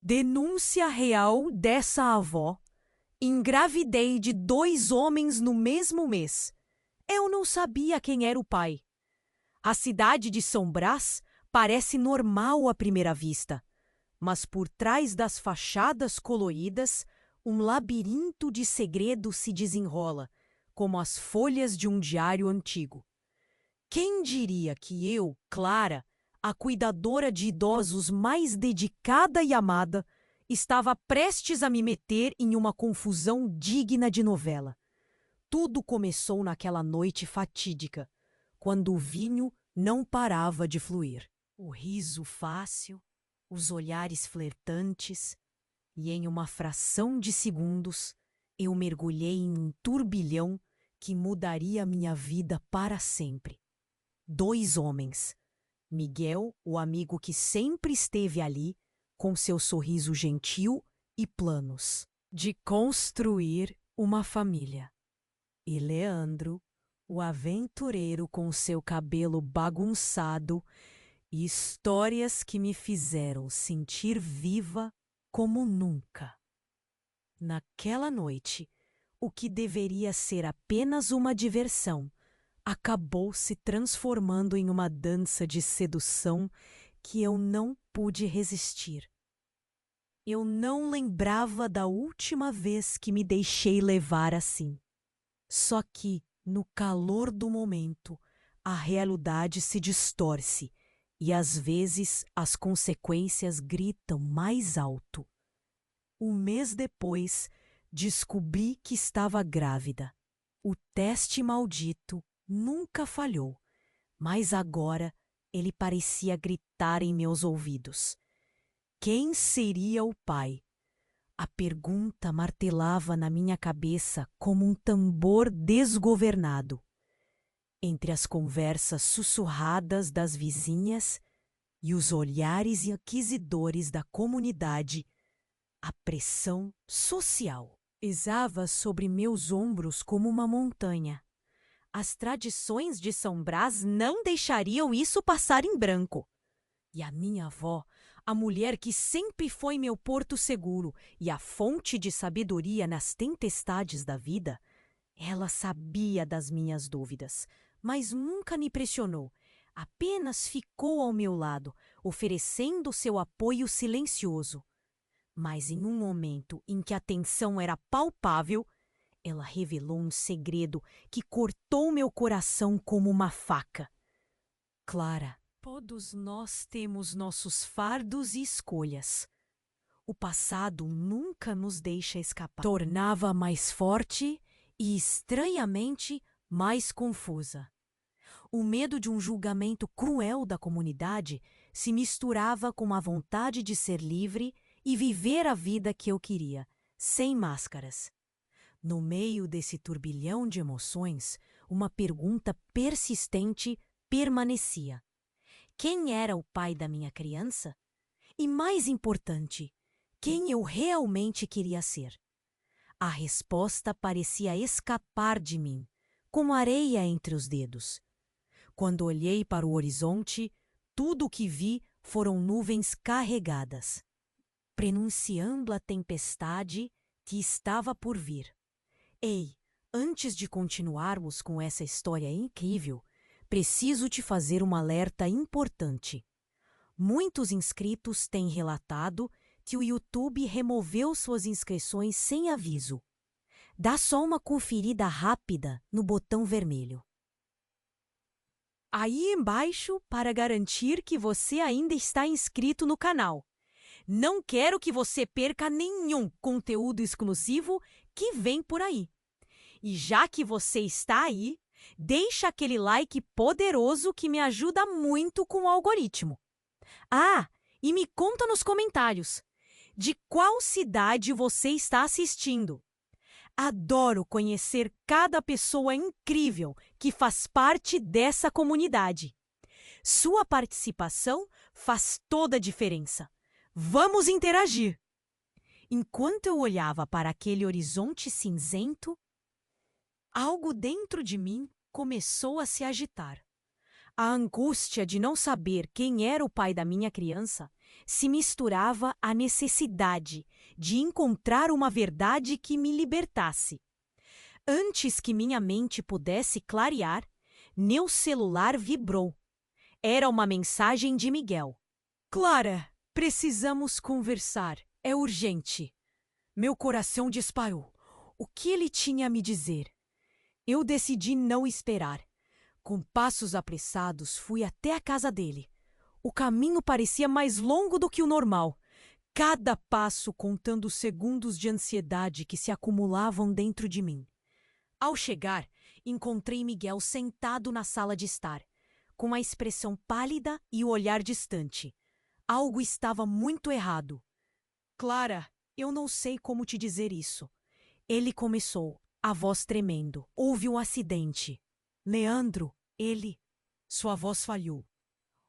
Denúncia real dessa avó. Engravidei de 2 homens no mesmo mês. Eu não sabia quem era o pai. A cidade de São Brás parece normal à primeira vista, mas por trás das fachadas coloridas, um labirinto de segredos se desenrola, como as folhas de um diário antigo. Quem diria que eu, Clara, a cuidadora de idosos mais dedicada e amada, estava prestes a me meter em uma confusão digna de novela. Tudo começou naquela noite fatídica, quando o vinho não parava de fluir. O riso fácil, os olhares flertantes, e em uma fração de segundos eu mergulhei em um turbilhão que mudaria minha vida para sempre. 2 homens. Miguel, o amigo que sempre esteve ali, com seu sorriso gentil e planos de construir uma família. E Leandro, o aventureiro com seu cabelo bagunçado e histórias que me fizeram sentir viva como nunca. Naquela noite, o que deveria ser apenas uma diversão acabou se transformando em uma dança de sedução que eu não pude resistir. Eu não lembrava da última vez que me deixei levar assim. Só que, no calor do momento, a realidade se distorce e às vezes as consequências gritam mais alto. Um mês depois, descobri que estava grávida. O teste maldito nunca falhou, mas agora ele parecia gritar em meus ouvidos. Quem seria o pai? A pergunta martelava na minha cabeça como um tambor desgovernado. Entre as conversas sussurradas das vizinhas e os olhares inquisidores da comunidade, a pressão social pesava sobre meus ombros como uma montanha. As tradições de São Brás não deixariam isso passar em branco. E a minha avó, a mulher que sempre foi meu porto seguro e a fonte de sabedoria nas tempestades da vida, ela sabia das minhas dúvidas, mas nunca me pressionou. Apenas ficou ao meu lado, oferecendo seu apoio silencioso. Mas em um momento em que a tensão era palpável, ela revelou um segredo que cortou meu coração como uma faca. Clara, todos nós temos nossos fardos e escolhas. O passado nunca nos deixa escapar. Tornava mais forte e, estranhamente, mais confusa. O medo de um julgamento cruel da comunidade se misturava com a vontade de ser livre e viver a vida que eu queria, sem máscaras. No meio desse turbilhão de emoções, uma pergunta persistente permanecia. Quem era o pai da minha criança? E mais importante, quem eu realmente queria ser? A resposta parecia escapar de mim, como areia entre os dedos. Quando olhei para o horizonte, tudo o que vi foram nuvens carregadas, prenunciando a tempestade que estava por vir. Ei, antes de continuarmos com essa história incrível, preciso te fazer um alerta importante. Muitos inscritos têm relatado que o YouTube removeu suas inscrições sem aviso. Dá só uma conferida rápida no botão vermelho aí embaixo para garantir que você ainda está inscrito no canal. Não quero que você perca nenhum conteúdo exclusivo que vem por aí. E já que você está aí, deixa aquele like poderoso que me ajuda muito com o algoritmo. Ah, e me conta nos comentários, de qual cidade você está assistindo? Adoro conhecer cada pessoa incrível que faz parte dessa comunidade. Sua participação faz toda a diferença. Vamos interagir! Enquanto eu olhava para aquele horizonte cinzento, algo dentro de mim começou a se agitar. A angústia de não saber quem era o pai da minha criança se misturava à necessidade de encontrar uma verdade que me libertasse. Antes que minha mente pudesse clarear, meu celular vibrou. Era uma mensagem de Miguel. Clara, precisamos conversar. É urgente. Meu coração disparou. O que ele tinha a me dizer? Eu decidi não esperar. Com passos apressados, fui até a casa dele. O caminho parecia mais longo do que o normal. Cada passo contando segundos de ansiedade que se acumulavam dentro de mim. Ao chegar, encontrei Miguel sentado na sala de estar, com a expressão pálida e o olhar distante. Algo estava muito errado. Clara, eu não sei como te dizer isso. Ele começou, a voz tremendo. Houve um acidente. Leandro, ele... Sua voz falhou.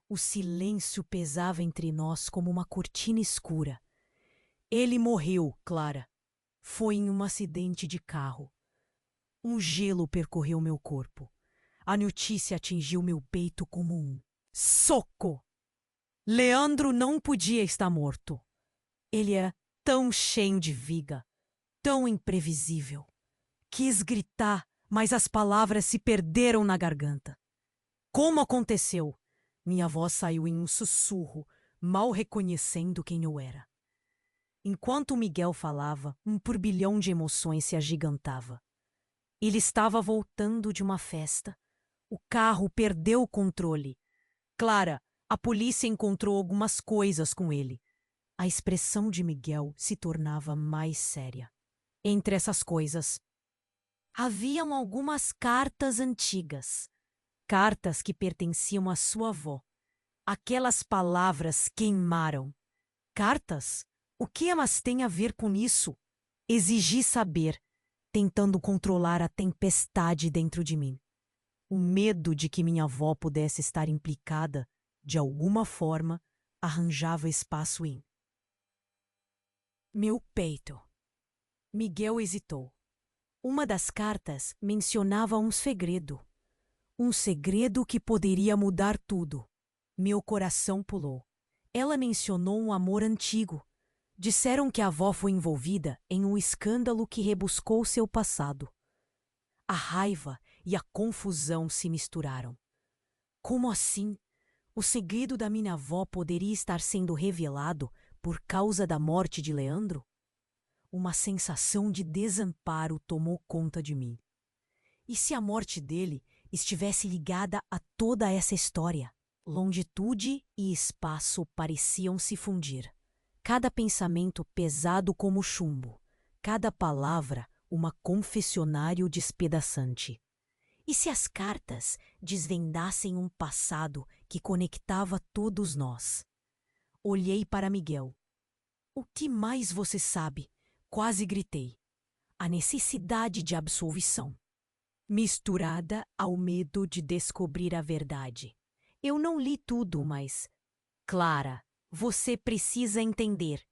O silêncio pesava entre nós como uma cortina escura. Ele morreu, Clara. Foi em um acidente de carro. Um gelo percorreu meu corpo. A notícia atingiu meu peito como um soco. Leandro não podia estar morto. Ele era tão cheio de viga, tão imprevisível. Quis gritar, mas as palavras se perderam na garganta. Como aconteceu? Minha voz saiu em um sussurro, mal reconhecendo quem eu era. Enquanto Miguel falava, um turbilhão de emoções se agigantava. Ele estava voltando de uma festa. O carro perdeu o controle. Clara, a polícia encontrou algumas coisas com ele. A expressão de Miguel se tornava mais séria. Entre essas coisas, haviam algumas cartas antigas. Cartas que pertenciam à sua avó. Aquelas palavras queimaram. Cartas? O que elas têm a ver com isso? Exigi saber, tentando controlar a tempestade dentro de mim. O medo de que minha avó pudesse estar implicada, de alguma forma, arranjava espaço em meu peito. Miguel hesitou. Uma das cartas mencionava um segredo. Um segredo que poderia mudar tudo. Meu coração pulou. Ela mencionou um amor antigo. Disseram que a avó foi envolvida em um escândalo que rebuscou seu passado. A raiva e a confusão se misturaram. Como assim? O segredo da minha avó poderia estar sendo revelado por causa da morte de Leandro? Uma sensação de desamparo tomou conta de mim. E se a morte dele estivesse ligada a toda essa história? Longitude e espaço pareciam se fundir. Cada pensamento pesado como chumbo, cada palavra uma confessionário despedaçante. E se as cartas desvendassem um passado que conectava todos nós? Olhei para Miguel. O que mais você sabe? Quase gritei. A necessidade de absolvição, misturada ao medo de descobrir a verdade. Eu não li tudo, mas... Clara, você precisa entender.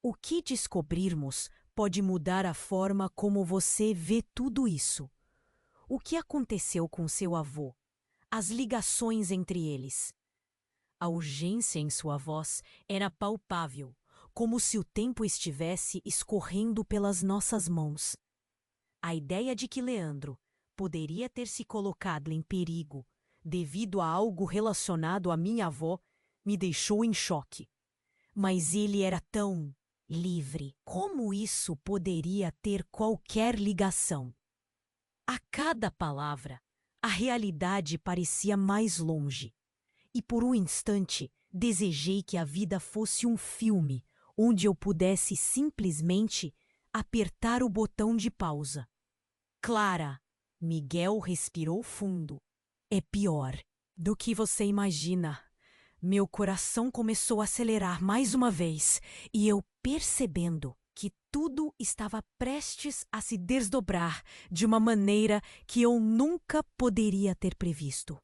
O que descobrirmos pode mudar a forma como você vê tudo isso. O que aconteceu com seu avô? As ligações entre eles. A urgência em sua voz era palpável, como se o tempo estivesse escorrendo pelas nossas mãos. A ideia de que Leandro poderia ter se colocado em perigo devido a algo relacionado à minha avó me deixou em choque. Mas ele era tão livre. Como isso poderia ter qualquer ligação? A cada palavra, a realidade parecia mais longe. E por um instante, desejei que a vida fosse um filme onde eu pudesse simplesmente apertar o botão de pausa. Clara, Miguel respirou fundo. É pior do que você imagina. Meu coração começou a acelerar mais uma vez e eu, percebendo que tudo estava prestes a se desdobrar de uma maneira que eu nunca poderia ter previsto.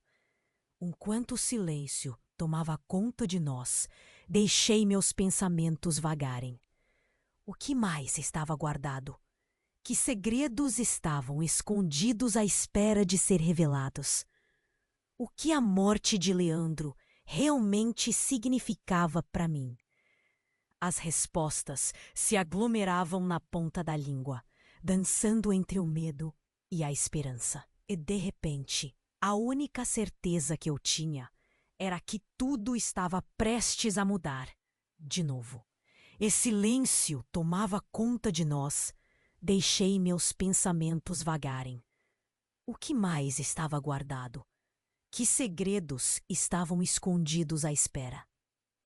Enquanto o silêncio tomava conta de nós, deixei meus pensamentos vagarem. O que mais estava guardado? Que segredos estavam escondidos à espera de ser revelados? O que a morte de Leandro realmente significava para mim? As respostas se aglomeravam na ponta da língua, dançando entre o medo e a esperança. E, de repente, a única certeza que eu tinha era que tudo estava prestes a mudar. De novo. E silêncio tomava conta de nós. Deixei meus pensamentos vagarem. O que mais estava guardado? Que segredos estavam escondidos à espera?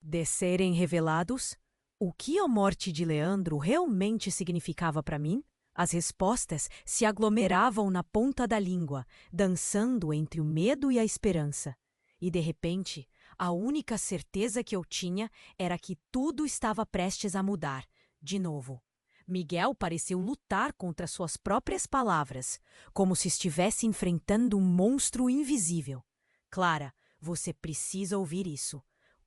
De serem revelados? O que a morte de Leandro realmente significava para mim? As respostas se aglomeravam na ponta da língua, dançando entre o medo e a esperança. E, de repente, a única certeza que eu tinha era que tudo estava prestes a mudar, de novo. Miguel pareceu lutar contra suas próprias palavras, como se estivesse enfrentando um monstro invisível. Clara, você precisa ouvir isso.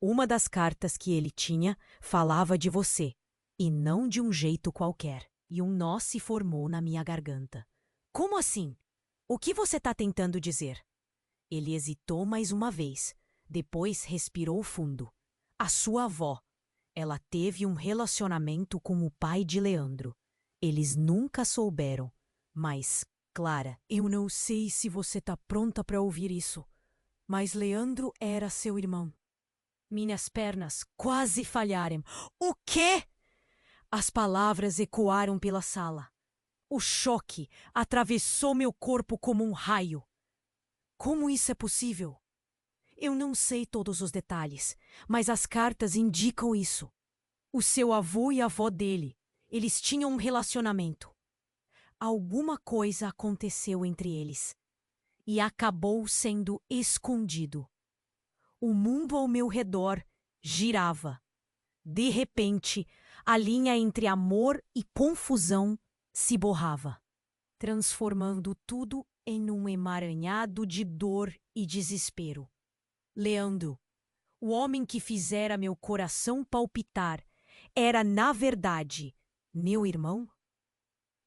Uma das cartas que ele tinha falava de você, e não de um jeito qualquer. E um nó se formou na minha garganta. Como assim? O que você está tentando dizer? Ele hesitou mais uma vez. Depois respirou fundo. A sua avó. Ela teve um relacionamento com o pai de Leandro. Eles nunca souberam. Mas, Clara, eu não sei se você está pronta para ouvir isso, mas Leandro era seu irmão. Minhas pernas quase falharam. O quê? As palavras ecoaram pela sala. O choque atravessou meu corpo como um raio. Como isso é possível? Eu não sei todos os detalhes, mas as cartas indicam isso. O seu avô e a avó dele, eles tinham um relacionamento. Alguma coisa aconteceu entre eles e acabou sendo escondido. O mundo ao meu redor girava. De repente, a linha entre amor e confusão se borrava, transformando tudo em um emaranhado de dor e desespero. Leandro, o homem que fizera meu coração palpitar, era, na verdade, meu irmão?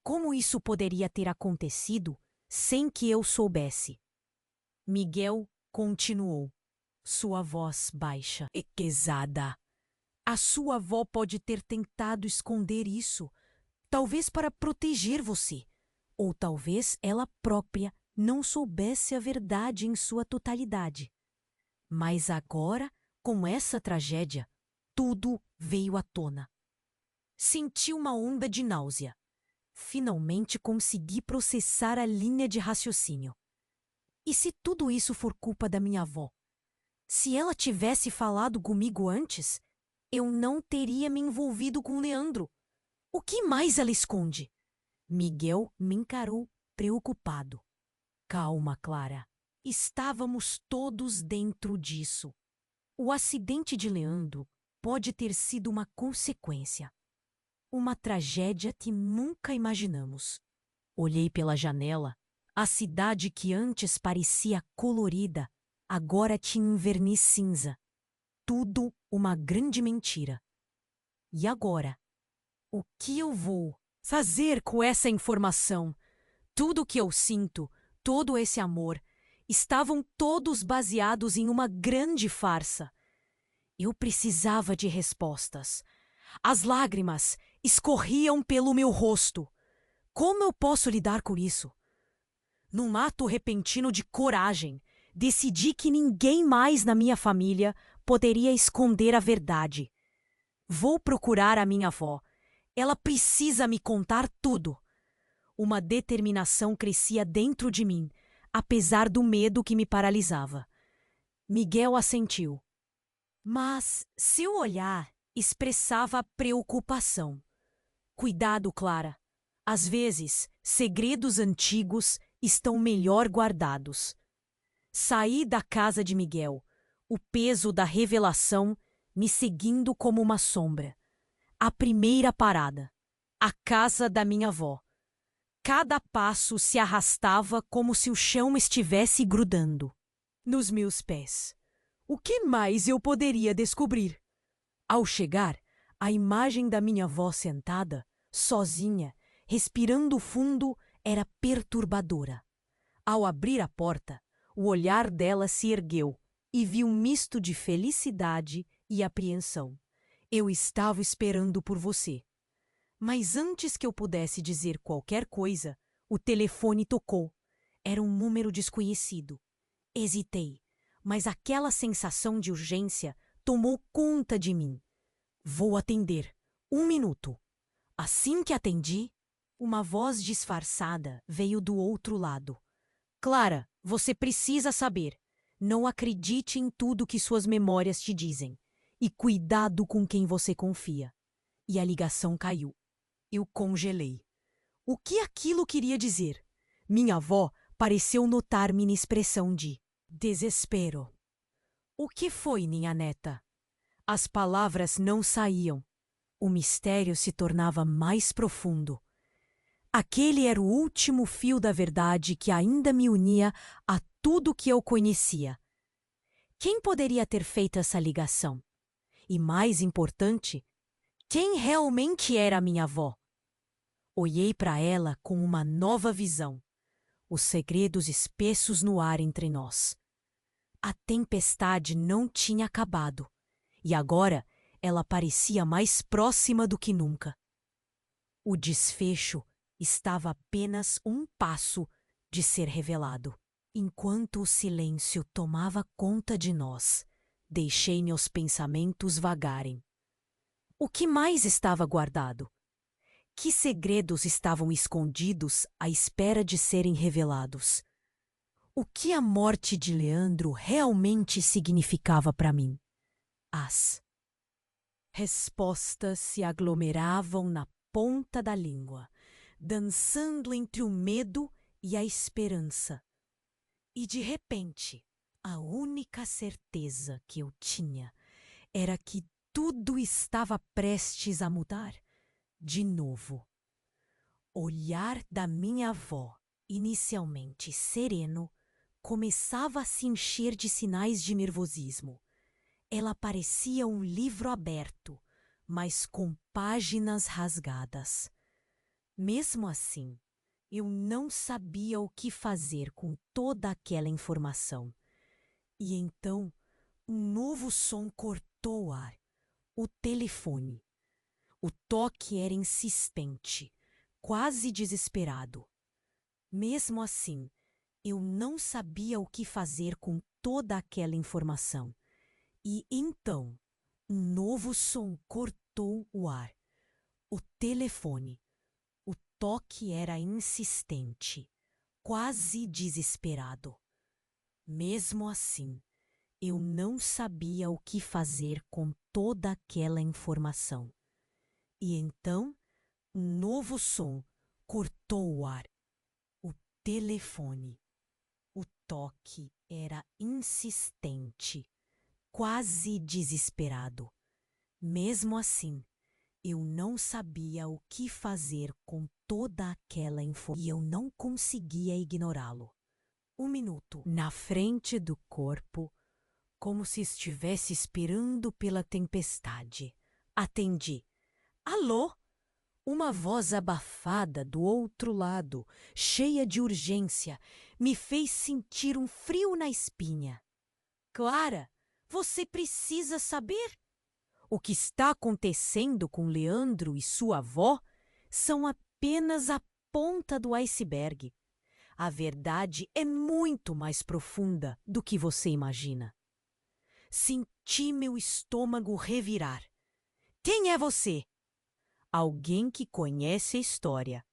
Como isso poderia ter acontecido sem que eu soubesse? Miguel continuou, sua voz baixa e pesada. A sua avó pode ter tentado esconder isso, talvez para proteger você, ou talvez ela própria não soubesse a verdade em sua totalidade. Mas agora, com essa tragédia, tudo veio à tona. Senti uma onda de náusea. Finalmente consegui processar a linha de raciocínio. E se tudo isso for culpa da minha avó? Se ela tivesse falado comigo antes, eu não teria me envolvido com Leandro. O que mais ela esconde? Miguel me encarou preocupado. Calma, Clara. Estávamos todos dentro disso. O acidente de Leandro pode ter sido uma consequência. Uma tragédia que nunca imaginamos. Olhei pela janela. A cidade que antes parecia colorida, agora tinha um verniz cinza. Tudo uma grande mentira. E agora? O que eu vou fazer com essa informação? Tudo o que eu sinto, todo esse amor, estavam todos baseados em uma grande farsa. Eu precisava de respostas. As lágrimas escorriam pelo meu rosto. Como eu posso lidar com isso? Num ato repentino de coragem, decidi que ninguém mais na minha família poderia esconder a verdade. Vou procurar a minha avó. Ela precisa me contar tudo. Uma determinação crescia dentro de mim, apesar do medo que me paralisava. Miguel assentiu. Mas seu olhar expressava preocupação. Cuidado, Clara. Às vezes, segredos antigos estão melhor guardados. Saí da casa de Miguel, o peso da revelação me seguindo como uma sombra. A primeira parada, a casa da minha avó. Cada passo se arrastava como se o chão estivesse grudando nos meus pés. O que mais eu poderia descobrir? Ao chegar, a imagem da minha avó sentada, sozinha, respirando fundo, era perturbadora. Ao abrir a porta, o olhar dela se ergueu e vi um misto de felicidade e apreensão. Eu estava esperando por você. Mas antes que eu pudesse dizer qualquer coisa, o telefone tocou. Era um número desconhecido. Hesitei, mas aquela sensação de urgência tomou conta de mim. Vou atender. 1 minuto. Assim que atendi, uma voz disfarçada veio do outro lado. Clara, você precisa saber. Não acredite em tudo que suas memórias te dizem. E cuidado com quem você confia. E a ligação caiu. Eu congelei. O que aquilo queria dizer? Minha avó pareceu notar minha expressão de desespero. O que foi, minha neta? As palavras não saíam. O mistério se tornava mais profundo. Aquele era o último fio da verdade que ainda me unia a tudo que eu conhecia. Quem poderia ter feito essa ligação? E mais importante, quem realmente era minha avó? Olhei para ela com uma nova visão. Os segredos espessos no ar entre nós. A tempestade não tinha acabado. E agora ela parecia mais próxima do que nunca. O desfecho estava apenas um passo de ser revelado. Enquanto o silêncio tomava conta de nós, deixei meus pensamentos vagarem. O que mais estava guardado? Que segredos estavam escondidos à espera de serem revelados? O que a morte de Leandro realmente significava para mim? As respostas se aglomeravam na ponta da língua, dançando entre o medo e a esperança. E de repente, a única certeza que eu tinha era que tudo estava prestes a mudar. De novo. O olhar da minha avó, inicialmente sereno, começava a se encher de sinais de nervosismo. Ela parecia um livro aberto, mas com páginas rasgadas. Mesmo assim, eu não sabia o que fazer com toda aquela informação. E então, um novo som cortou o ar. O telefone. O toque era insistente, quase desesperado. Mesmo assim, eu não sabia o que fazer com toda aquela informação. E então, um novo som cortou o ar. O telefone. O toque era insistente, quase desesperado. Mesmo assim, eu não sabia o que fazer com toda aquela informação. E então, um novo som cortou o ar. O telefone. O toque era insistente, quase desesperado. Mesmo assim, eu não sabia o que fazer com toda aquela informação e eu não conseguia ignorá-lo. 1 minuto na frente do corpo, como se estivesse esperando pela tempestade. Atendi. Alô? Uma voz abafada do outro lado, cheia de urgência, me fez sentir um frio na espinha. Clara, você precisa saber. O que está acontecendo com Leandro e sua avó são apenas a ponta do iceberg. A verdade é muito mais profunda do que você imagina. Senti meu estômago revirar. Quem é você? Alguém que conhece a história.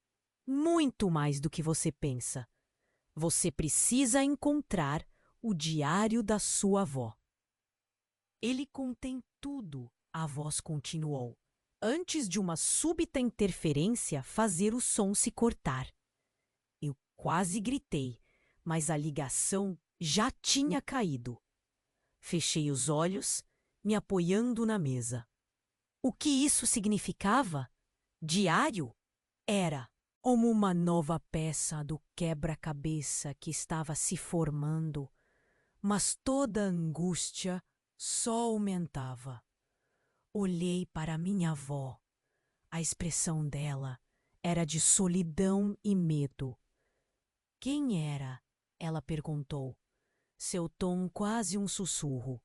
Muito mais do que você pensa. Você precisa encontrar o diário da sua avó. Ele contém tudo, a voz continuou, antes de uma súbita interferência fazer o som se cortar. Eu quase gritei, mas a ligação já tinha caído. Fechei os olhos, me apoiando na mesa. O que isso significava? Diário? Era como uma nova peça do quebra-cabeça que estava se formando, mas toda a angústia só aumentava. Olhei para minha avó. A expressão dela era de solidão e medo. Quem era? Ela perguntou. Seu tom quase um sussurro.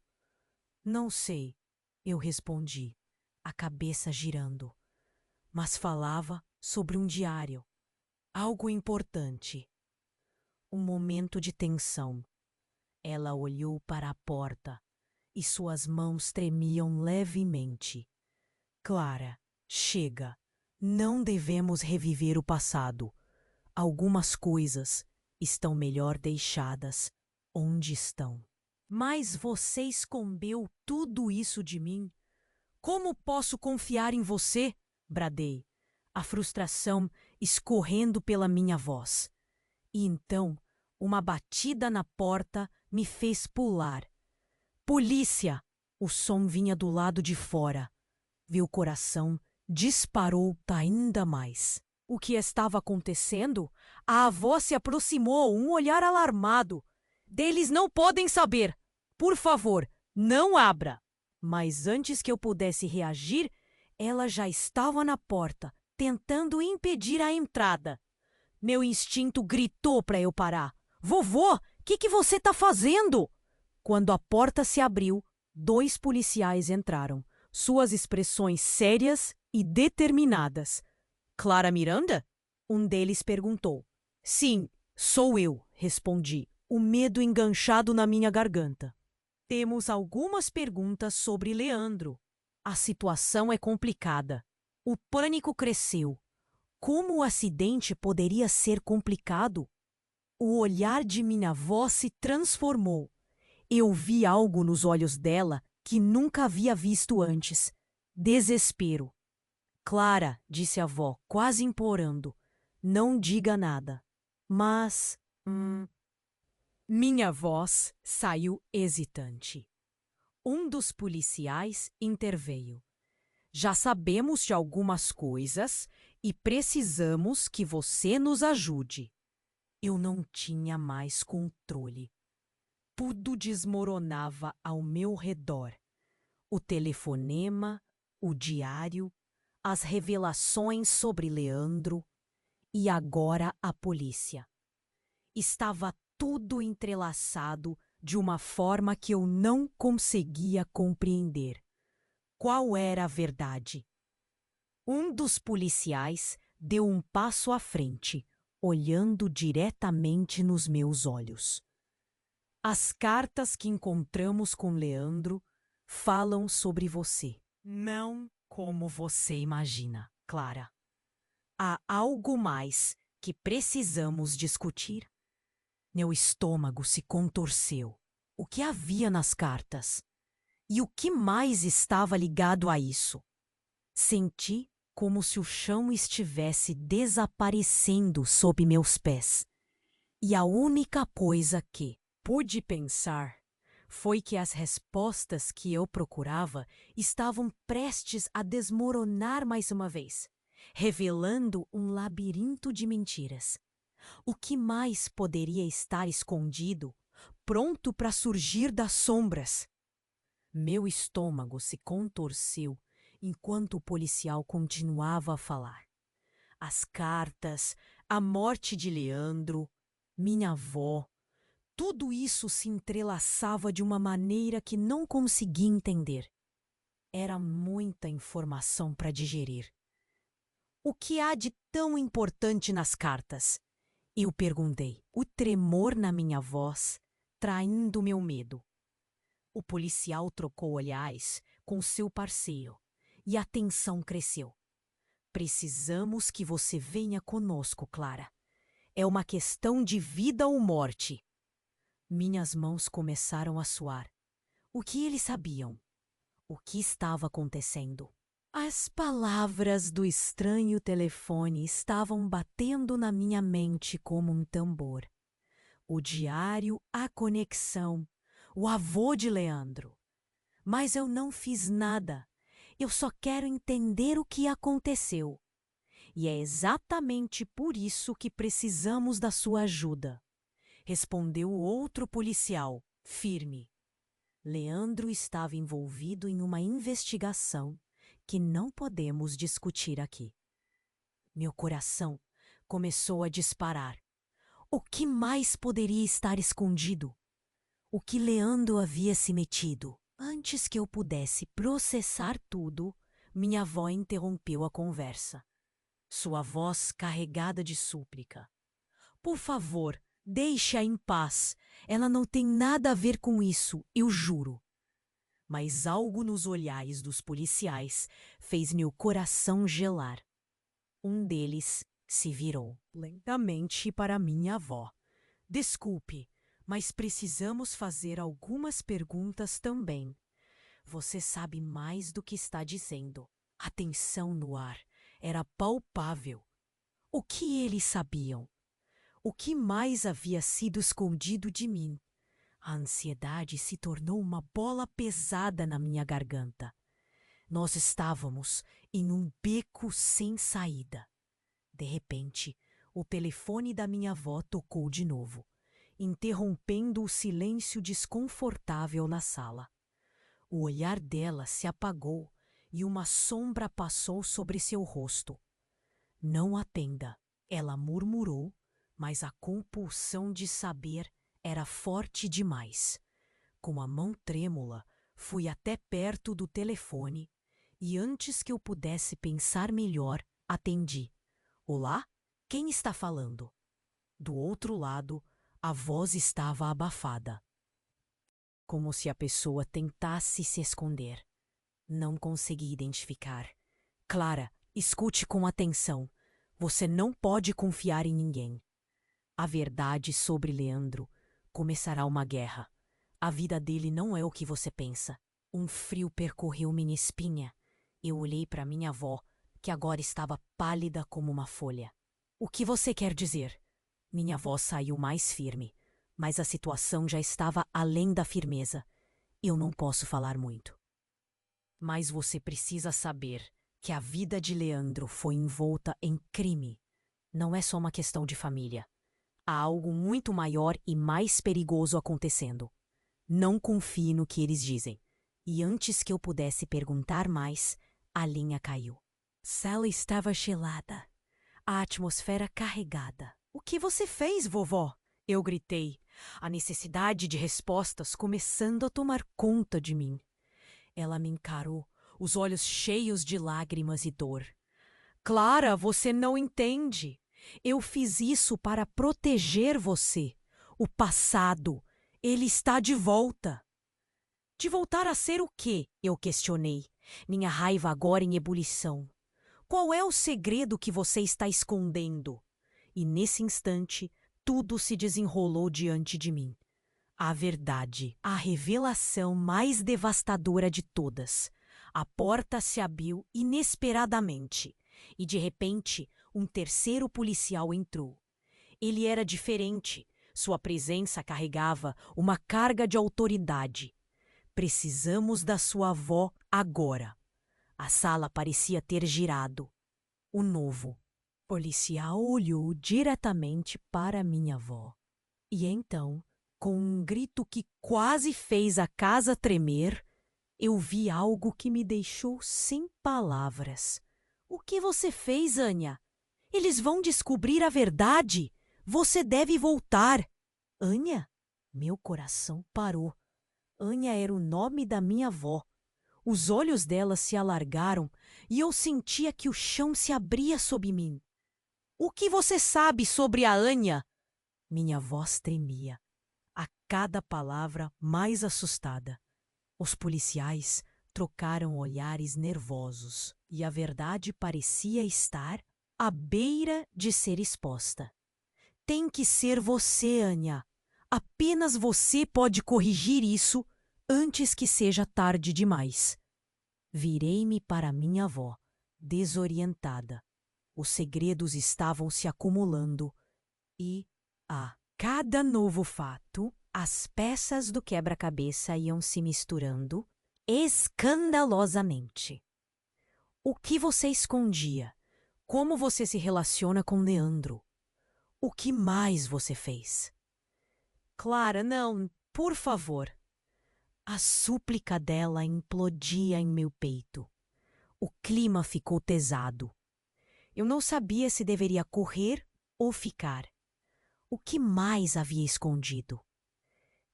Não sei, eu respondi. a cabeça girando, mas falava sobre um diário, algo importante. Um momento de tensão. Ela olhou para a porta e suas mãos tremiam levemente. Clara, chega. Não devemos reviver o passado. Algumas coisas estão melhor deixadas onde estão. Mas você escondeu tudo isso de mim. Como posso confiar em você? Bradei, a frustração escorrendo pela minha voz. E então, uma batida na porta me fez pular. Polícia! O som vinha do lado de fora. Meu coração disparou ainda mais. O que estava acontecendo? A avó se aproximou, um olhar alarmado. Deles não podem saber. Por favor, não abra. Mas antes que eu pudesse reagir, ela já estava na porta, tentando impedir a entrada. Meu instinto gritou para eu parar. Vovô, o que você está fazendo? Quando a porta se abriu, 2 policiais entraram, suas expressões sérias e determinadas. Clara Miranda? Um deles perguntou. Sim, sou eu, respondi, o medo enganchado na minha garganta. Temos algumas perguntas sobre Leandro. A situação é complicada. O pânico cresceu. Como o acidente poderia ser complicado? O olhar de minha avó se transformou. Eu vi algo nos olhos dela que nunca havia visto antes. Desespero. Clara, disse a avó, quase implorando, não diga nada. Mas... Minha voz saiu hesitante. Um dos policiais interveio. Já sabemos de algumas coisas e precisamos que você nos ajude. Eu não tinha mais controle. Tudo desmoronava ao meu redor. O telefonema, o diário, as revelações sobre Leandro e agora a polícia. Estava tudo entrelaçado de uma forma que eu não conseguia compreender. Qual era a verdade? Um dos policiais deu um passo à frente, olhando diretamente nos meus olhos. As cartas que encontramos com Leandro falam sobre você. Não como você imagina, Clara. Há algo mais que precisamos discutir. Meu estômago se contorceu. O que havia nas cartas? E o que mais estava ligado a isso? Senti como se o chão estivesse desaparecendo sob meus pés. E a única coisa que pude pensar foi que as respostas que eu procurava estavam prestes a desmoronar mais uma vez, revelando um labirinto de mentiras. O que mais poderia estar escondido, pronto para surgir das sombras? Meu estômago se contorceu enquanto o policial continuava a falar. As cartas, a morte de Leandro, minha avó, tudo isso se entrelaçava de uma maneira que não conseguia entender. Era muita informação para digerir. O que há de tão importante nas cartas? Eu perguntei, o tremor na minha voz traindo meu medo. O policial trocou olhares com seu parceiro e a tensão cresceu. Precisamos que você venha conosco, Clara. É uma questão de vida ou morte. Minhas mãos começaram a suar. O que eles sabiam? O que estava acontecendo? As palavras do estranho telefone estavam batendo na minha mente como um tambor. O diário, a conexão, o avô de Leandro. Mas eu não fiz nada. Eu só quero entender o que aconteceu. E é exatamente por isso que precisamos da sua ajuda. Respondeu o outro policial, firme. Leandro estava envolvido em uma investigação que não podemos discutir aqui. Meu coração começou a disparar. O que mais poderia estar escondido? O que Leandro havia se metido? Antes que eu pudesse processar tudo, Minha avó interrompeu a conversa, sua voz carregada de súplica. Por favor, deixe-a em paz. Ela não tem nada a ver com isso, eu juro. Mas algo nos olhares dos policiais fez meu coração gelar. Um deles se virou lentamente para minha avó. Desculpe, mas precisamos fazer algumas perguntas também. Você sabe mais do que está dizendo. A tensão no ar era palpável. O que eles sabiam? O que mais havia sido escondido de mim? A ansiedade se tornou uma bola pesada na minha garganta. Nós estávamos em um beco sem saída. De repente, o telefone da minha avó tocou de novo, interrompendo o silêncio desconfortável na sala. O olhar dela se apagou e uma sombra passou sobre seu rosto. Não atenda, ela murmurou, mas a compulsão de saber era forte demais. Com a mão trêmula, fui até perto do telefone e antes que eu pudesse pensar melhor, atendi. Olá? Quem está falando? Do outro lado, a voz estava abafada, como se a pessoa tentasse se esconder. Não consegui identificar. Clara, escute com atenção. Você não pode confiar em ninguém. A verdade sobre Leandro começará uma guerra. A vida dele não é o que você pensa. Um frio percorreu minha espinha. Eu olhei para minha avó, que agora estava pálida como uma folha. O que você quer dizer? Minha avó saiu mais firme, mas a situação já estava além da firmeza. Eu não posso falar muito. Mas você precisa saber que a vida de Leandro foi envolta em crime. Não é só uma questão de família. Há algo muito maior e mais perigoso acontecendo. Não confie no que eles dizem. E antes que eu pudesse perguntar mais, a linha caiu. Sally estava gelada, a atmosfera carregada. O que você fez, vovó? Eu gritei, a necessidade de respostas começando a tomar conta de mim. Ela me encarou, os olhos cheios de lágrimas e dor. Clara, você não entende. Eu fiz isso para proteger você. O passado, ele está de volta. De voltar a ser o quê? Eu questionei, minha raiva agora em ebulição. Qual é o segredo que você está escondendo? E nesse instante, tudo se desenrolou diante de mim. A verdade, a revelação mais devastadora de todas. A porta se abriu inesperadamente e, de repente, um terceiro policial entrou. Ele era diferente. Sua presença carregava uma carga de autoridade. Precisamos da sua avó agora. A sala parecia ter girado. O novo policial olhou diretamente para minha avó. E então, com um grito que quase fez a casa tremer, eu vi algo que me deixou sem palavras. O que você fez, Anya? Eles vão descobrir a verdade. Você deve voltar. Anya? Meu coração parou. Anya era o nome da minha avó. Os olhos dela se alargaram e eu sentia que o chão se abria sob mim. O que você sabe sobre a Anya? Minha voz tremia, a cada palavra mais assustada. Os policiais trocaram olhares nervosos e a verdade parecia estar à beira de ser exposta. Tem que ser você, Anya. Apenas você pode corrigir isso antes que seja tarde demais. Virei-me para minha avó, desorientada. Os segredos estavam se acumulando e, a cada novo fato, as peças do quebra-cabeça iam se misturando escandalosamente. O que você escondia? Como você se relaciona com Leandro? O que mais você fez? Clara, não, por favor. A súplica dela implodia em meu peito. O clima ficou pesado. Eu não sabia se deveria correr ou ficar. O que mais havia escondido?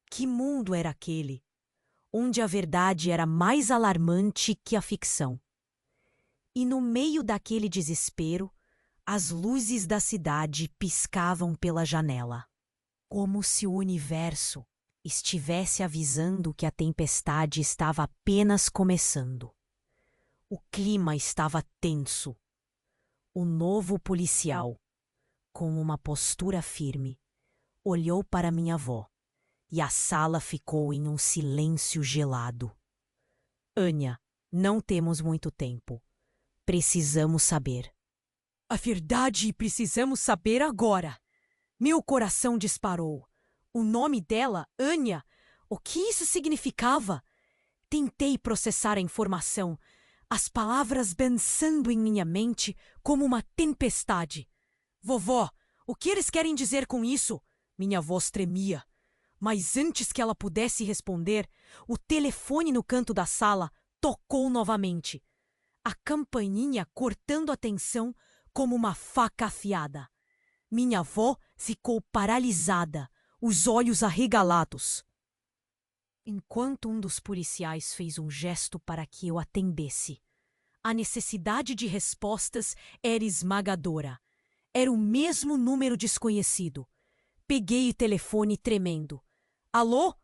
Que mundo era aquele, onde a verdade era mais alarmante que a ficção? E no meio daquele desespero, as luzes da cidade piscavam pela janela, como se o universo estivesse avisando que a tempestade estava apenas começando. O clima estava tenso. O novo policial, com uma postura firme, olhou para minha avó e a sala ficou em um silêncio gelado. Anya, não temos muito tempo. Precisamos saber. A verdade precisamos saber agora. Meu coração disparou. O nome dela, Anya, o que isso significava? Tentei processar a informação, as palavras dançando em minha mente como uma tempestade. Vovó, o que eles querem dizer com isso? Minha voz tremia. Mas antes que ela pudesse responder, o telefone no canto da sala tocou novamente. A campainha cortando a tensão como uma faca afiada. Minha avó ficou paralisada, os olhos arregalados. Enquanto um dos policiais fez um gesto para que eu atendesse, a necessidade de respostas era esmagadora. Era o mesmo número desconhecido. Peguei o telefone tremendo. Alô?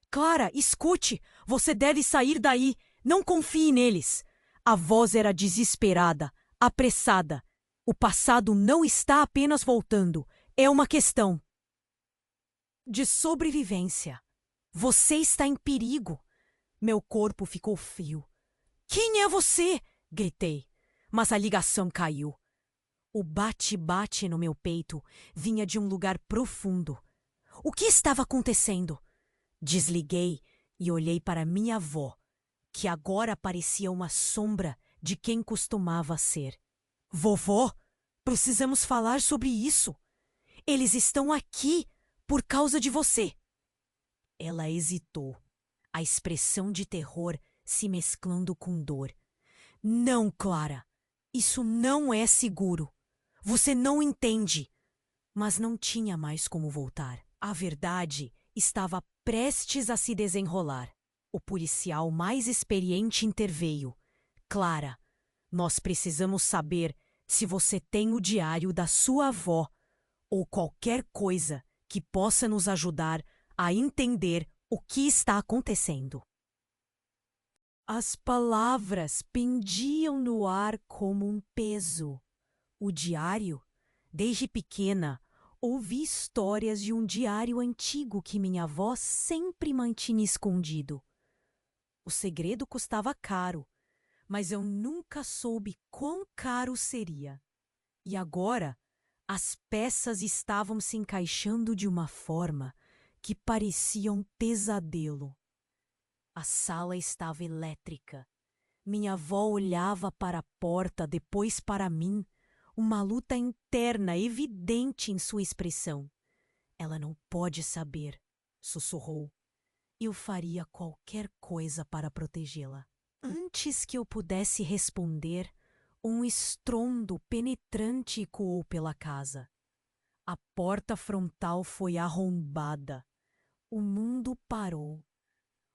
Clara, escute! Você deve sair daí! Não confie neles! A voz era desesperada, apressada. O passado não está apenas voltando. É uma questão de sobrevivência. Você está em perigo. Meu corpo ficou frio. Quem é você? Gritei, mas a ligação caiu. O bate-bate no meu peito vinha de um lugar profundo. O que estava acontecendo? Desliguei e olhei para minha avó, que agora parecia uma sombra de quem costumava ser. Vovó, precisamos falar sobre isso. Eles estão aqui por causa de você. Ela hesitou, a expressão de terror se mesclando com dor. Não, Clara, isso não é seguro. Você não entende. Mas não tinha mais como voltar. A verdade estava prestes a se desenrolar. O policial mais experiente interveio. Clara, nós precisamos saber se você tem o diário da sua avó ou qualquer coisa que possa nos ajudar a entender o que está acontecendo. As palavras pendiam no ar como um peso. O diário? Desde pequena, ouvi histórias de um diário antigo que minha avó sempre mantinha escondido. O segredo custava caro, mas eu nunca soube quão caro seria. E agora, as peças estavam se encaixando de uma forma que parecia um pesadelo. A sala estava elétrica. Minha avó olhava para a porta, depois para mim, uma luta interna evidente em sua expressão. Ela não pode saber, sussurrou. Eu faria qualquer coisa para protegê-la. Antes que eu pudesse responder, um estrondo penetrante ecoou pela casa. A porta frontal foi arrombada. O mundo parou.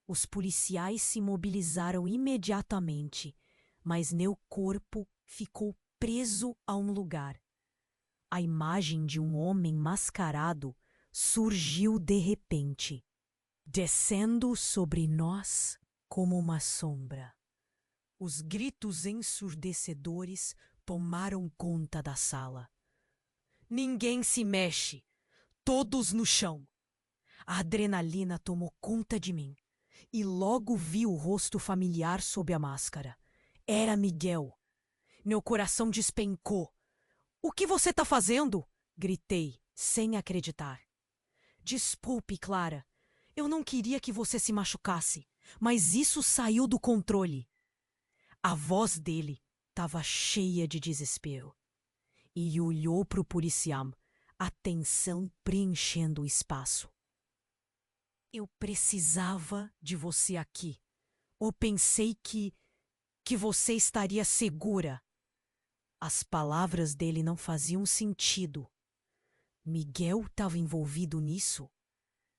Os policiais se mobilizaram imediatamente, mas meu corpo ficou preso a um lugar. A imagem de um homem mascarado surgiu de repente, descendo sobre nós como uma sombra. Os gritos ensurdecedores tomaram conta da sala. Ninguém se mexe, todos no chão. A adrenalina tomou conta de mim e logo vi o rosto familiar sob a máscara. Era Miguel. Meu coração despencou. O que você está fazendo? Gritei, sem acreditar. Desculpe, Clara. Eu não queria que você se machucasse, mas isso saiu do controle. A voz dele estava cheia de desespero. E olhou para o policial, a tensão preenchendo o espaço. Eu precisava de você aqui. Ou pensei que você estaria segura. As palavras dele não faziam sentido. Miguel estava envolvido nisso?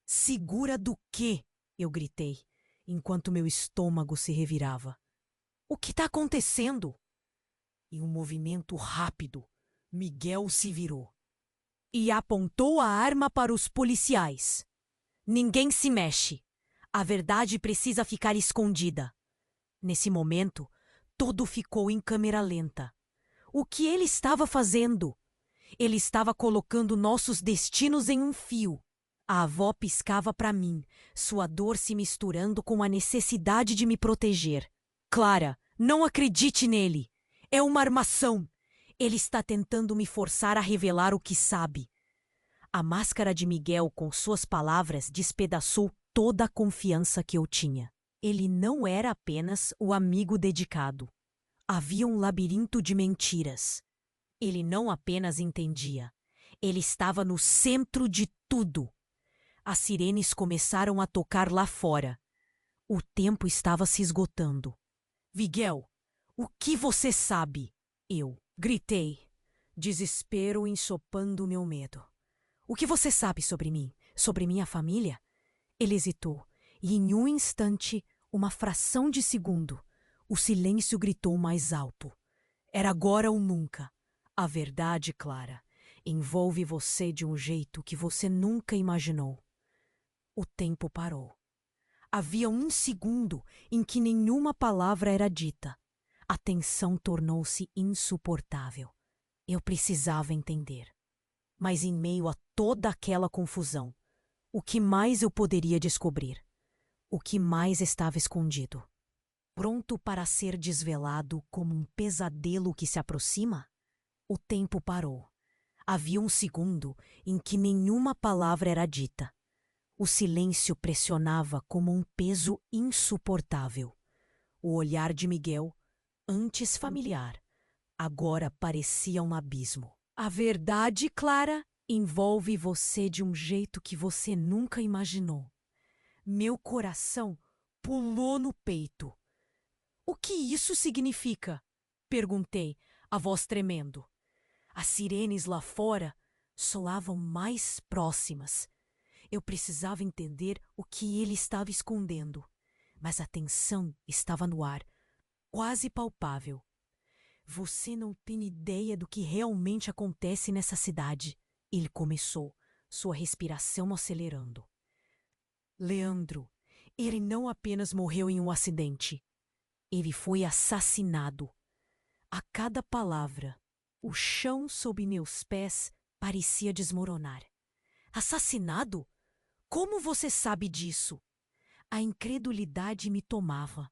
Segura do quê? Eu gritei, enquanto meu estômago se revirava. O que está acontecendo? Em um movimento rápido, Miguel se virou e apontou a arma para os policiais. Ninguém se mexe. A verdade precisa ficar escondida. Nesse momento, tudo ficou em câmera lenta. O que ele estava fazendo? Ele estava colocando nossos destinos em um fio. A avó piscava para mim, sua dor se misturando com a necessidade de me proteger. Clara, não acredite nele. É uma armação. Ele está tentando me forçar a revelar o que sabe. A máscara de Miguel, com suas palavras, despedaçou toda a confiança que eu tinha. Ele não era apenas o amigo dedicado. Havia um labirinto de mentiras. Ele não apenas entendia. Ele estava no centro de tudo. As sirenes começaram a tocar lá fora. O tempo estava se esgotando. Miguel, o que você sabe? Eu gritei, desespero ensopando meu medo. O que você sabe sobre mim? Sobre minha família? Ele hesitou, e em um instante, uma fração de segundo, o silêncio gritou mais alto. Era agora ou nunca. A verdade, Clara, envolve você de um jeito que você nunca imaginou. O tempo parou. Havia um segundo em que nenhuma palavra era dita. A tensão tornou-se insuportável. Eu precisava entender. Mas em meio a toda aquela confusão, o que mais eu poderia descobrir? O que mais estava escondido? Pronto para ser desvelado como um pesadelo que se aproxima? O tempo parou. Havia um segundo em que nenhuma palavra era dita. O silêncio pressionava como um peso insuportável. O olhar de Miguel, antes familiar, agora parecia um abismo. A verdade, Clara, envolve você de um jeito que você nunca imaginou. Meu coração pulou no peito. O que isso significa? Perguntei, a voz tremendo. As sirenes lá fora soavam mais próximas. Eu precisava entender o que ele estava escondendo, mas a tensão estava no ar, quase palpável. Você não tem ideia do que realmente acontece nessa cidade. Ele começou, sua respiração acelerando. Leandro, ele não apenas morreu em um acidente. Ele foi assassinado. A cada palavra, o chão sob meus pés parecia desmoronar. Assassinado? Como você sabe disso? A incredulidade me tomava,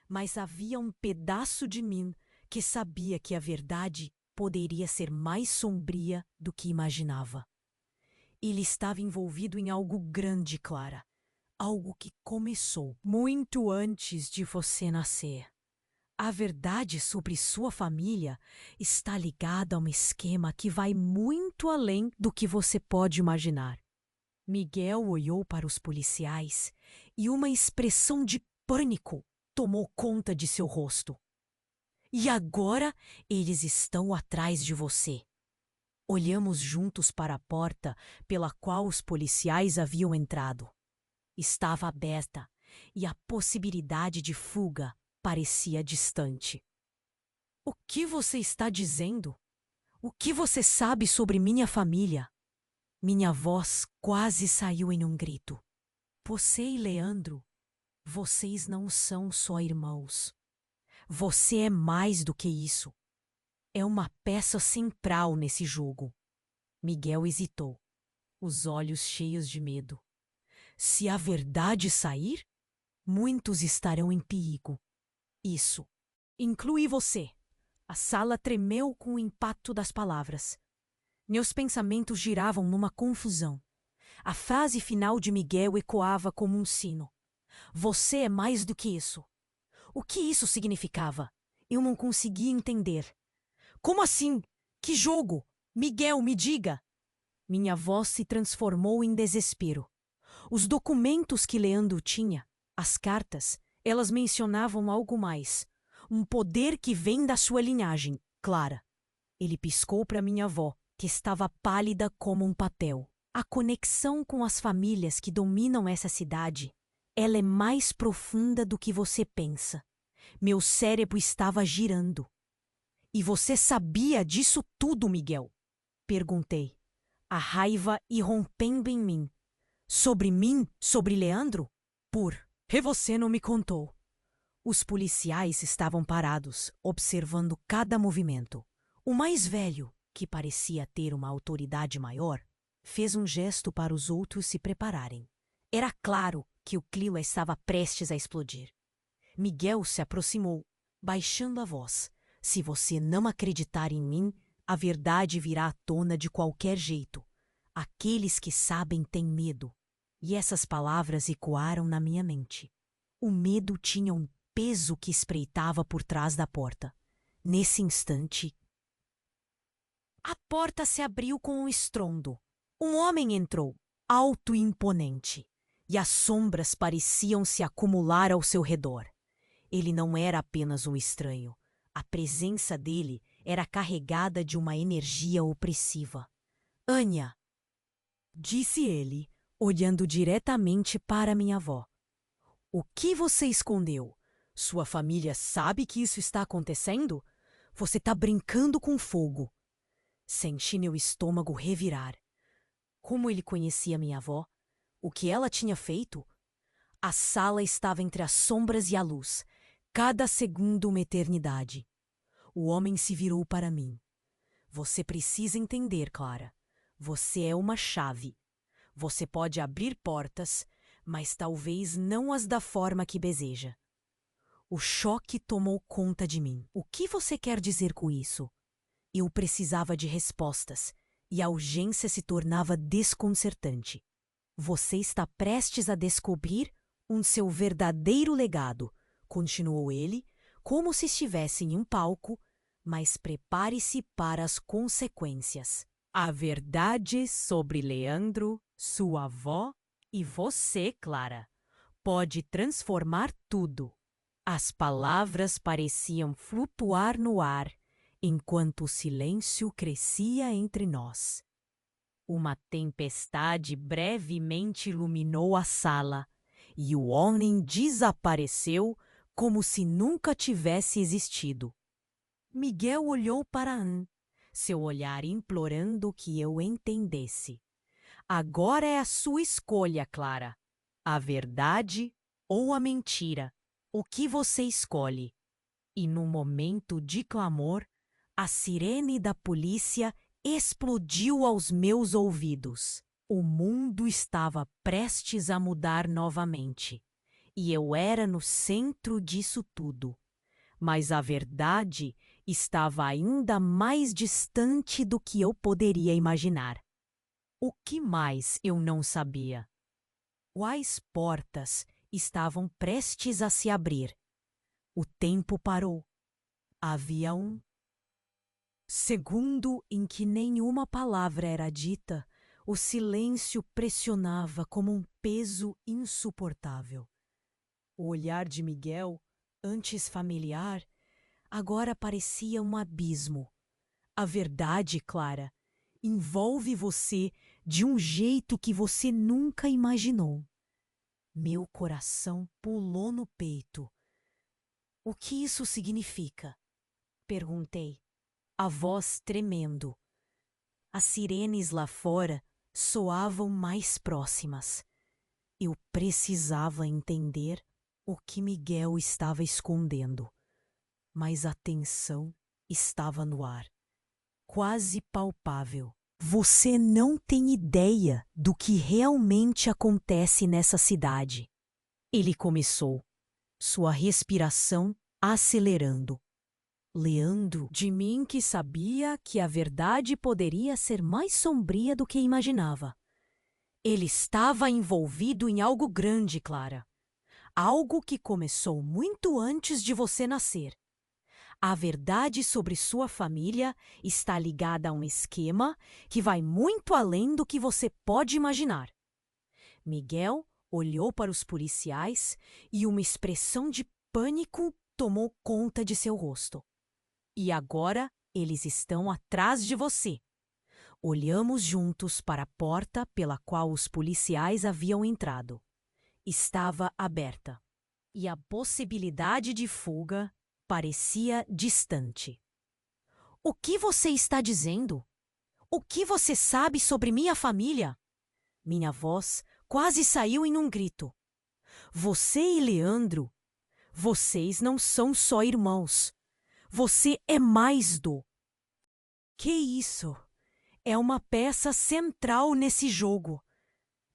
mas havia um pedaço de mim que sabia que a verdade poderia ser mais sombria do que imaginava. Ele estava envolvido em algo grande, Clara. Algo que começou muito antes de você nascer. A verdade sobre sua família está ligada a um esquema que vai muito além do que você pode imaginar. Miguel olhou para os policiais e uma expressão de pânico tomou conta de seu rosto. E agora eles estão atrás de você. Olhamos juntos para a porta pela qual os policiais haviam entrado. Estava aberta e a possibilidade de fuga parecia distante. O que você está dizendo? O que você sabe sobre minha família? Minha voz quase saiu em um grito. Você e Leandro, vocês não são só irmãos. Você é mais do que isso. É uma peça central nesse jogo. Miguel hesitou, os olhos cheios de medo. Se a verdade sair, muitos estarão em perigo. Isso inclui você. A sala tremeu com o impacto das palavras. Meus pensamentos giravam numa confusão. A frase final de Miguel ecoava como um sino. Você é mais do que isso. O que isso significava? Eu não conseguia entender. Como assim? Que jogo? Miguel, me diga! Minha voz se transformou em desespero. Os documentos que Leandro tinha, as cartas, elas mencionavam algo mais. Um poder que vem da sua linhagem, Clara. Ele piscou para minha avó, que estava pálida como um papel. A conexão com as famílias que dominam essa cidade, ela é mais profunda do que você pensa. Meu cérebro estava girando. E você sabia disso tudo, Miguel? Perguntei, a raiva irrompendo em mim. Sobre mim? Sobre Leandro? Por que você não me contou? Os policiais estavam parados, observando cada movimento. O mais velho, que parecia ter uma autoridade maior, fez um gesto para os outros se prepararem. Era claro que o clima estava prestes a explodir. Miguel se aproximou, baixando a voz. Se você não acreditar em mim, a verdade virá à tona de qualquer jeito. Aqueles que sabem têm medo. E essas palavras ecoaram na minha mente. O medo tinha um peso que espreitava por trás da porta. Nesse instante, a porta se abriu com um estrondo. Um homem entrou, alto e imponente, e as sombras pareciam se acumular ao seu redor. Ele não era apenas um estranho. A presença dele era carregada de uma energia opressiva. Anya, disse ele, olhando diretamente para minha avó. O que você escondeu? Sua família sabe que isso está acontecendo? Você está brincando com fogo. Senti meu estômago revirar. Como ele conhecia minha avó? O que ela tinha feito? A sala estava entre as sombras e a luz. Cada segundo uma eternidade. O homem se virou para mim. Você precisa entender, Clara. Você é uma chave. Você pode abrir portas, mas talvez não as da forma que deseja. O choque tomou conta de mim. O que você quer dizer com isso? Eu precisava de respostas, e a urgência se tornava desconcertante. Você está prestes a descobrir seu verdadeiro legado, continuou ele, como se estivesse em um palco, mas prepare-se para as consequências. A verdade sobre Leandro, sua avó e você, Clara, pode transformar tudo. As palavras pareciam flutuar no ar, enquanto o silêncio crescia entre nós. Uma tempestade brevemente iluminou a sala, e o homem desapareceu como se nunca tivesse existido. Miguel olhou para Anne, seu olhar implorando que eu entendesse. Agora é a sua escolha, Clara. A verdade ou a mentira. O que você escolhe? E num momento de clamor, a sirene da polícia explodiu aos meus ouvidos. O mundo estava prestes a mudar novamente, e eu era no centro disso tudo. Mas a verdade estava ainda mais distante do que eu poderia imaginar. O que mais eu não sabia? Quais portas estavam prestes a se abrir? O tempo parou. Havia um segundo em que nenhuma palavra era dita. O silêncio pressionava como um peso insuportável. O olhar de Miguel, antes familiar, agora parecia um abismo. A verdade, Clara, envolve você de um jeito que você nunca imaginou. Meu coração pulou no peito. O que isso significa? Perguntei, a voz tremendo. As sirenes lá fora soavam mais próximas. Eu precisava entender o que Miguel estava escondendo. Mas a tensão estava no ar, quase palpável. Você não tem ideia do que realmente acontece nessa cidade. Ele começou, sua respiração acelerando. Leandro, de mim que sabia que a verdade poderia ser mais sombria do que imaginava. Ele estava envolvido em algo grande, Clara. Algo que começou muito antes de você nascer. A verdade sobre sua família está ligada a um esquema que vai muito além do que você pode imaginar. Miguel olhou para os policiais e uma expressão de pânico tomou conta de seu rosto. E agora eles estão atrás de você. Olhamos juntos para a porta pela qual os policiais haviam entrado. Estava aberta, e a possibilidade de fuga parecia distante. O que você está dizendo? O que você sabe sobre minha família? Minha voz quase saiu em um grito. Você e Leandro, vocês não são só irmãos. Você é mais do. Que isso? É uma peça central nesse jogo.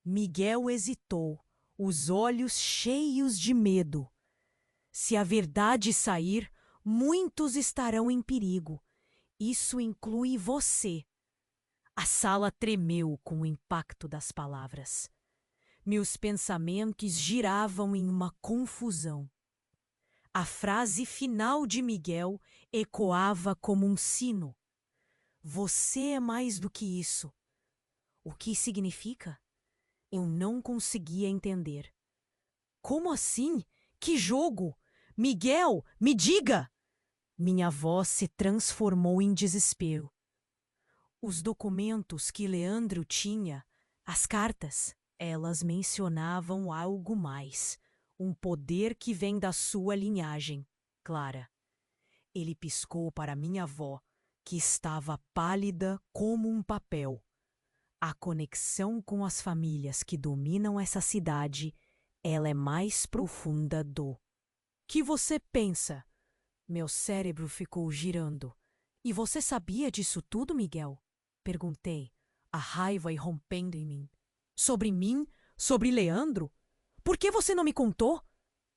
Miguel hesitou, os olhos cheios de medo. Se a verdade sair, muitos estarão em perigo. Isso inclui você. A sala tremeu com o impacto das palavras. Meus pensamentos giravam em uma confusão. A frase final de Miguel ecoava como um sino. Você é mais do que isso. O que significa? Eu não conseguia entender. Como assim? Que jogo? Miguel, me diga! Minha voz se transformou em desespero. Os documentos que Leandro tinha, as cartas, elas mencionavam algo mais. Um poder que vem da sua linhagem, Clara. Ele piscou para minha avó, que estava pálida como um papel. A conexão com as famílias que dominam essa cidade, ela é mais profunda do. Que você pensa? Meu cérebro ficou girando. E você sabia disso tudo, Miguel? Perguntei, a raiva irrompendo em mim. Sobre mim? Sobre Leandro? Por que você não me contou?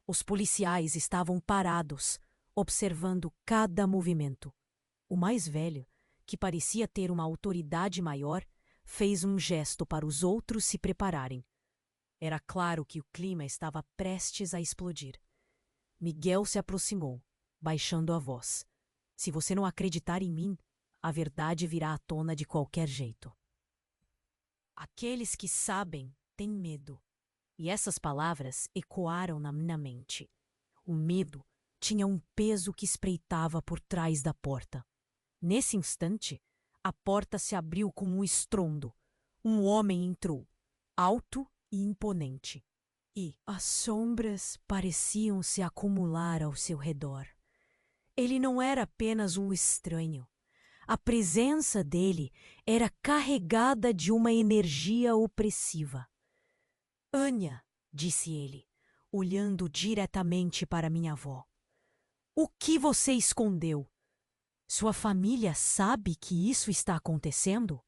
Os policiais estavam parados, observando cada movimento. O mais velho, que parecia ter uma autoridade maior, fez um gesto para os outros se prepararem. Era claro que o clima estava prestes a explodir. Miguel se aproximou, baixando a voz. Se você não acreditar em mim, a verdade virá à tona de qualquer jeito. Aqueles que sabem têm medo. E essas palavras ecoaram na minha mente. O medo tinha um peso que espreitava por trás da porta. Nesse instante, a porta se abriu com um estrondo. Um homem entrou, alto e imponente. E as sombras pareciam se acumular ao seu redor. Ele não era apenas um estranho. A presença dele era carregada de uma energia opressiva. Anya, disse ele, olhando diretamente para minha avó. O que você escondeu? Sua família sabe que isso está acontecendo?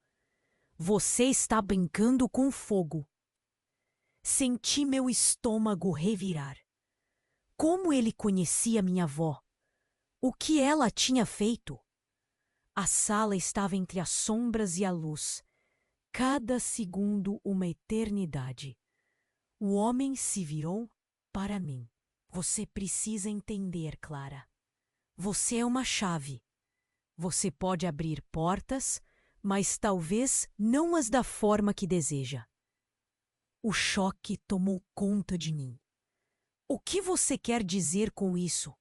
Você está brincando com fogo. Senti meu estômago revirar. Como ele conhecia minha avó? O que ela tinha feito? A sala estava entre as sombras e a luz. Cada segundo uma eternidade. O homem se virou para mim. Você precisa entender, Clara. Você é uma chave. Você pode abrir portas, mas talvez não as da forma que deseja. O choque tomou conta de mim. O que você quer dizer com isso?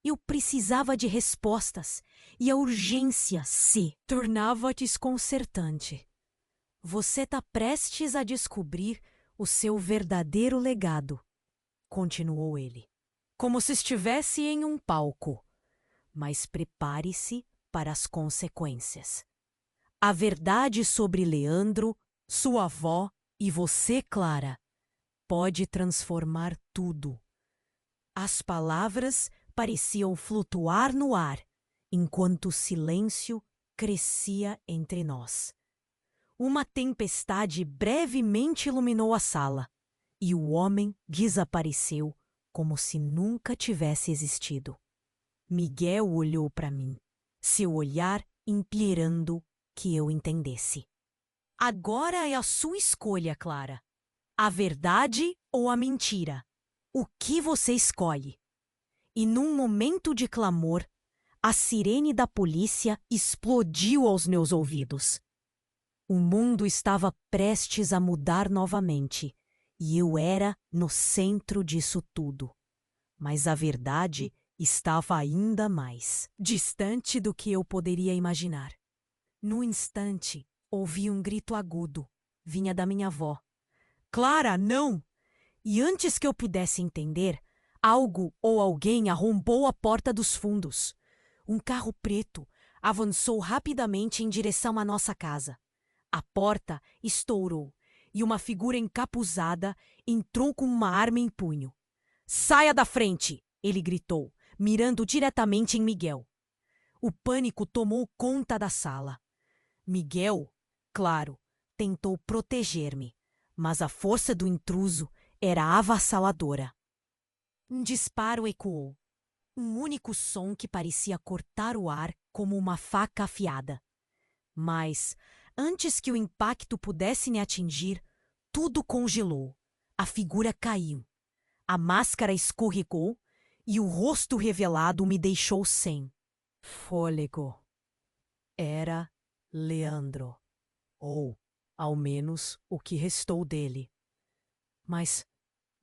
Eu precisava de respostas e a urgência se tornava desconcertante. Você está prestes a descobrir o seu verdadeiro legado, continuou ele, como se estivesse em um palco. Mas prepare-se para as consequências. A verdade sobre Leandro, sua avó e você, Clara, pode transformar tudo. As palavras pareciam flutuar no ar, enquanto o silêncio crescia entre nós. Uma tempestade brevemente iluminou a sala, e o homem desapareceu como se nunca tivesse existido. Miguel olhou para mim, seu olhar implorando que eu entendesse. Agora é a sua escolha, Clara. A verdade ou a mentira? O que você escolhe? E num momento de clamor, a sirene da polícia explodiu aos meus ouvidos. O mundo estava prestes a mudar novamente, e eu era no centro disso tudo. Mas a verdade estava ainda mais distante do que eu poderia imaginar. No instante, ouvi um grito agudo. Vinha da minha avó. Clara, não! E antes que eu pudesse entender, algo ou alguém arrombou a porta dos fundos. Um carro preto, Avançou rapidamente em direção à nossa casa. A porta estourou e uma figura encapuzada entrou com uma arma em punho. "Saia da frente!" ele gritou, mirando diretamente em Miguel. O pânico tomou conta da sala. Miguel, claro, tentou proteger-me, mas a força do intruso era avassaladora. Um disparo ecoou. Um único som que parecia cortar o ar como uma faca afiada. Mas, antes que o impacto pudesse me atingir, tudo congelou. A figura caiu. A máscara escorregou e o rosto revelado me deixou sem fôlego. Era Leandro. Ou, ao menos, o que restou dele. Mas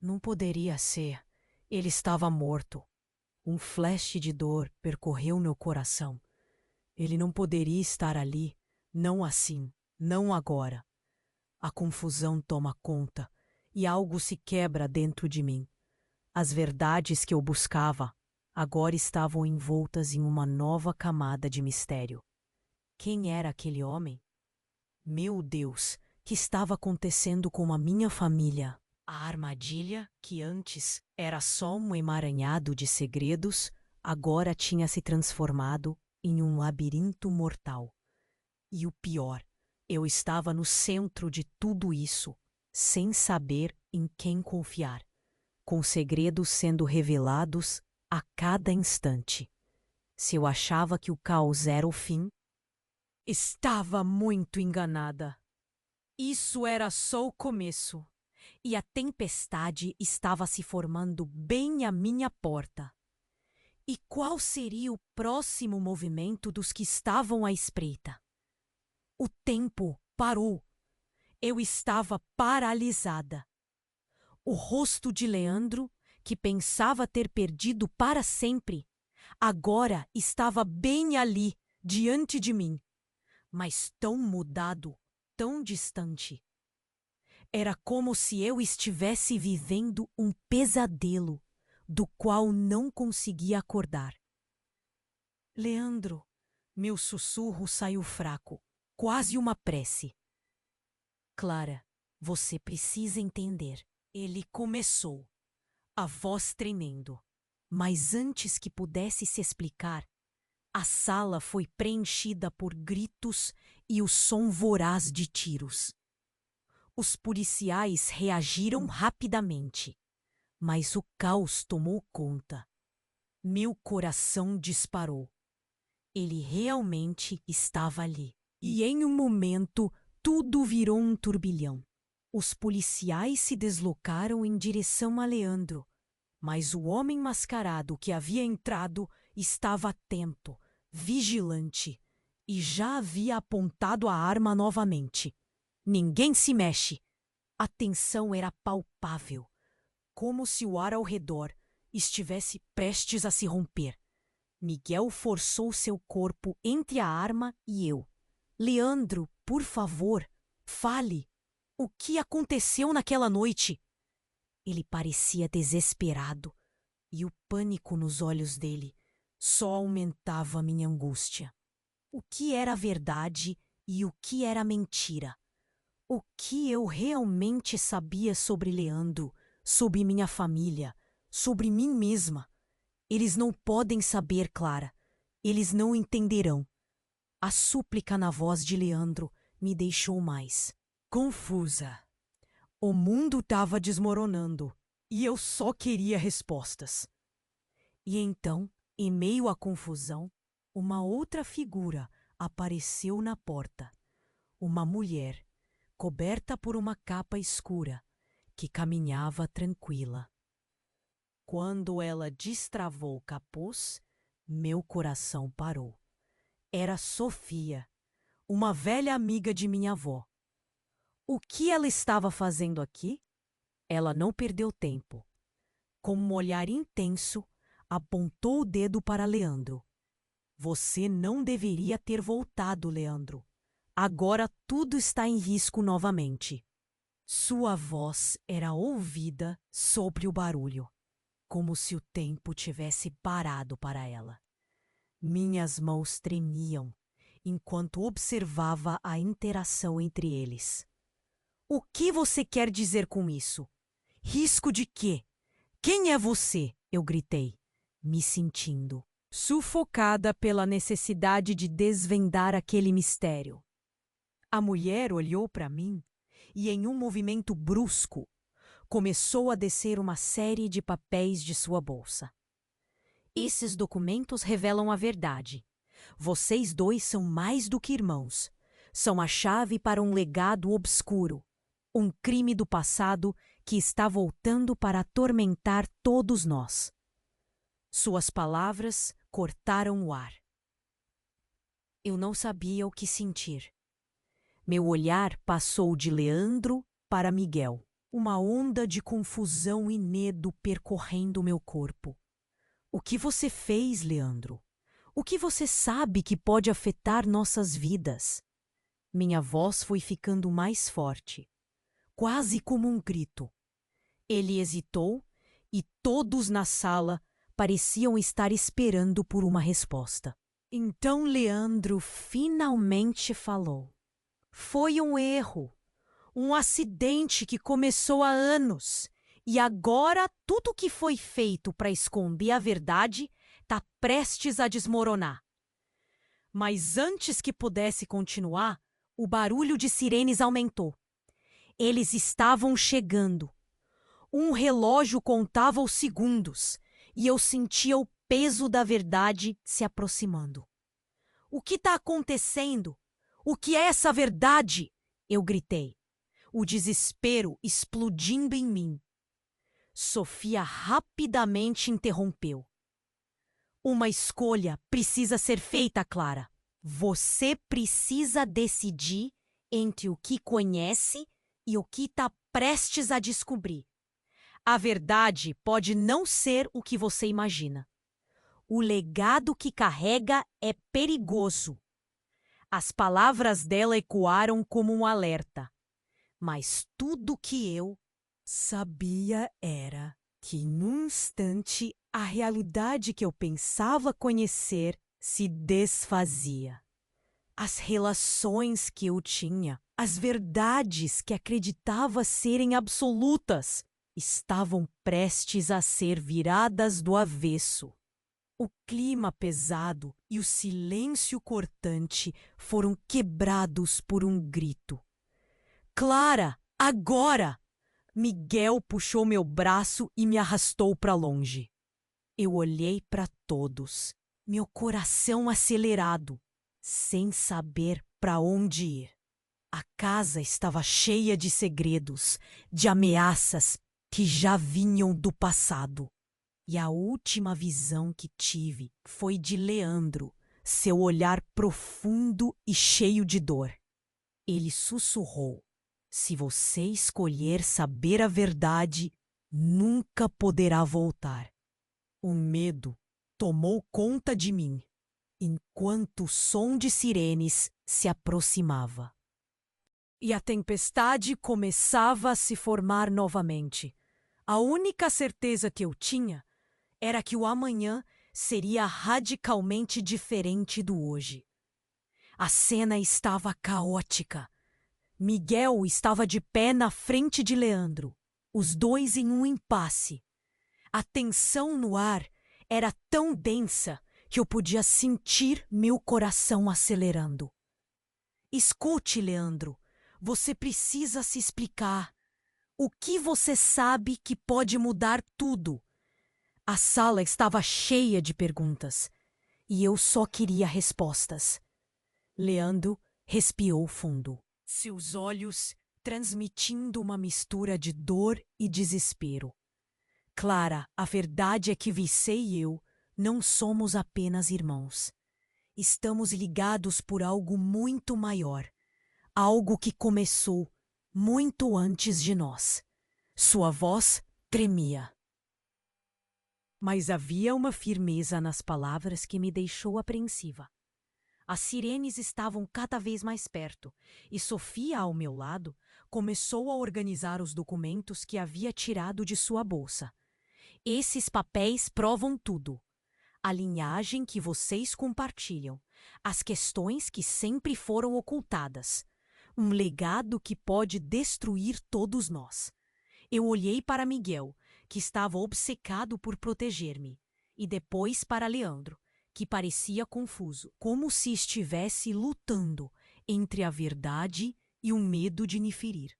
não poderia ser. Ele estava morto. Um flash de dor percorreu meu coração. Ele não poderia estar ali, não assim, não agora. A confusão toma conta e algo se quebra dentro de mim. As verdades que eu buscava agora estavam envoltas em uma nova camada de mistério. Quem era aquele homem? Meu Deus, que estava acontecendo com a minha família? A armadilha, que antes era só um emaranhado de segredos, agora tinha se transformado em um labirinto mortal. E o pior, eu estava no centro de tudo isso, sem saber em quem confiar, com segredos sendo revelados a cada instante. Se eu achava que o caos era o fim, estava muito enganada. Isso era só o começo. E a tempestade estava se formando bem à minha porta. E qual seria o próximo movimento dos que estavam à espreita? O tempo parou. Eu estava paralisada. O rosto de Leandro, que pensava ter perdido para sempre, agora estava bem ali, diante de mim, mas tão mudado, tão distante. Era como se eu estivesse vivendo um pesadelo do qual não conseguia acordar. Leandro, meu sussurro saiu fraco, quase uma prece. Clara, você precisa entender. Ele começou, a voz tremendo. Mas antes que pudesse se explicar, a sala foi preenchida por gritos e o som voraz de tiros. Os policiais reagiram rapidamente, mas o caos tomou conta. Meu coração disparou. Ele realmente estava ali. E em um momento, tudo virou um turbilhão. Os policiais se deslocaram em direção a Leandro, mas o homem mascarado que havia entrado estava atento, vigilante, e já havia apontado a arma novamente. Ninguém se mexe. A tensão era palpável, como se o ar ao redor estivesse prestes a se romper. Miguel forçou seu corpo entre a arma e eu. Leandro, por favor, fale. O que aconteceu naquela noite? Ele parecia desesperado e o pânico nos olhos dele só aumentava minha angústia. O que era verdade e o que era mentira? O que eu realmente sabia sobre Leandro, sobre minha família, sobre mim mesma? Eles não podem saber, Clara. Eles não entenderão. A súplica na voz de Leandro me deixou mais confusa. O mundo estava desmoronando e eu só queria respostas. E então, em meio à confusão, uma outra figura apareceu na porta. Uma mulher, coberta por uma capa escura, que caminhava tranquila. Quando ela destravou o capuz, meu coração parou. Era Sofia, uma velha amiga de minha avó. O que ela estava fazendo aqui? Ela não perdeu tempo. Com um olhar intenso, apontou o dedo para Leandro. Você não deveria ter voltado, Leandro. Agora tudo está em risco novamente. Sua voz era ouvida sobre o barulho, como se o tempo tivesse parado para ela. Minhas mãos tremiam enquanto observava a interação entre eles. O que você quer dizer com isso? Risco de quê? Quem é você? Eu gritei, me sentindo sufocada pela necessidade de desvendar aquele mistério. A mulher olhou para mim e, em um movimento brusco, começou a descer uma série de papéis de sua bolsa. Esses documentos revelam a verdade. Vocês dois são mais do que irmãos. São a chave para um legado obscuro, um crime do passado que está voltando para atormentar todos nós. Suas palavras cortaram o ar. Eu não sabia o que sentir. Meu olhar passou de Leandro para Miguel, uma onda de confusão e medo percorrendo meu corpo. O que você fez, Leandro? O que você sabe que pode afetar nossas vidas? Minha voz foi ficando mais forte, quase como um grito. Ele hesitou e todos na sala pareciam estar esperando por uma resposta. Então Leandro finalmente falou. Foi um erro, um acidente que começou há anos. E agora tudo que foi feito para esconder a verdade está prestes a desmoronar. Mas antes que pudesse continuar, o barulho de sirenes aumentou. Eles estavam chegando. Um relógio contava os segundos e eu sentia o peso da verdade se aproximando. O que está acontecendo? O que é essa verdade? Eu gritei, o desespero explodindo em mim. Sofia rapidamente interrompeu. Uma escolha precisa ser feita, Clara. Você precisa decidir entre o que conhece e o que está prestes a descobrir. A verdade pode não ser o que você imagina. O legado que carrega é perigoso. As palavras dela ecoaram como um alerta. Mas tudo que eu sabia era que, num instante, a realidade que eu pensava conhecer se desfazia. As relações que eu tinha, as verdades que acreditava serem absolutas, estavam prestes a ser viradas do avesso. O clima pesado e o silêncio cortante foram quebrados por um grito. Clara, agora! Miguel puxou meu braço e me arrastou para longe. Eu olhei para todos, meu coração acelerado, sem saber para onde ir. A casa estava cheia de segredos, de ameaças que já vinham do passado. E a última visão que tive foi de Leandro, seu olhar profundo e cheio de dor. Ele sussurrou: se você escolher saber a verdade, nunca poderá voltar. O medo tomou conta de mim, enquanto o som de sirenes se aproximava. E a tempestade começava a se formar novamente. A única certeza que eu tinha era que o amanhã seria radicalmente diferente do hoje. A cena estava caótica. Miguel estava de pé na frente de Leandro, os dois em um impasse. A tensão no ar era tão densa que eu podia sentir meu coração acelerando. Escute, Leandro, você precisa se explicar. O que você sabe que pode mudar tudo? A sala estava cheia de perguntas e eu só queria respostas. Leandro respirou fundo, seus olhos transmitindo uma mistura de dor e desespero. Clara, a verdade é que você e eu não somos apenas irmãos. Estamos ligados por algo muito maior, algo que começou muito antes de nós. Sua voz tremia. Mas havia uma firmeza nas palavras que me deixou apreensiva. As sirenes estavam cada vez mais perto, e Sofia, ao meu lado, começou a organizar os documentos que havia tirado de sua bolsa. Esses papéis provam tudo. a linhagem que vocês compartilham, as questões que sempre foram ocultadas, um legado que pode destruir todos nós. Eu olhei para Miguel, que estava obcecado por proteger-me, e depois para Leandro, que parecia confuso, como se estivesse lutando entre a verdade e o medo de me ferir.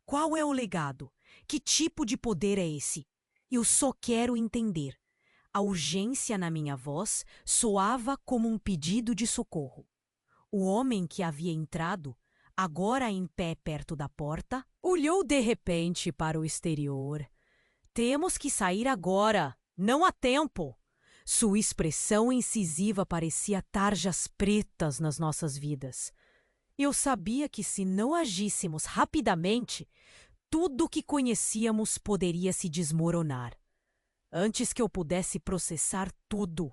Qual é o legado? Que tipo de poder é esse? Eu só quero entender. A urgência na minha voz soava como um pedido de socorro. O homem que havia entrado, agora em pé perto da porta, olhou de repente para o exterior. Temos que sair agora, não há tempo. Sua expressão incisiva parecia tarjas pretas nas nossas vidas. Eu sabia que se não agíssemos rapidamente, tudo o que conhecíamos poderia se desmoronar. Antes que eu pudesse processar tudo,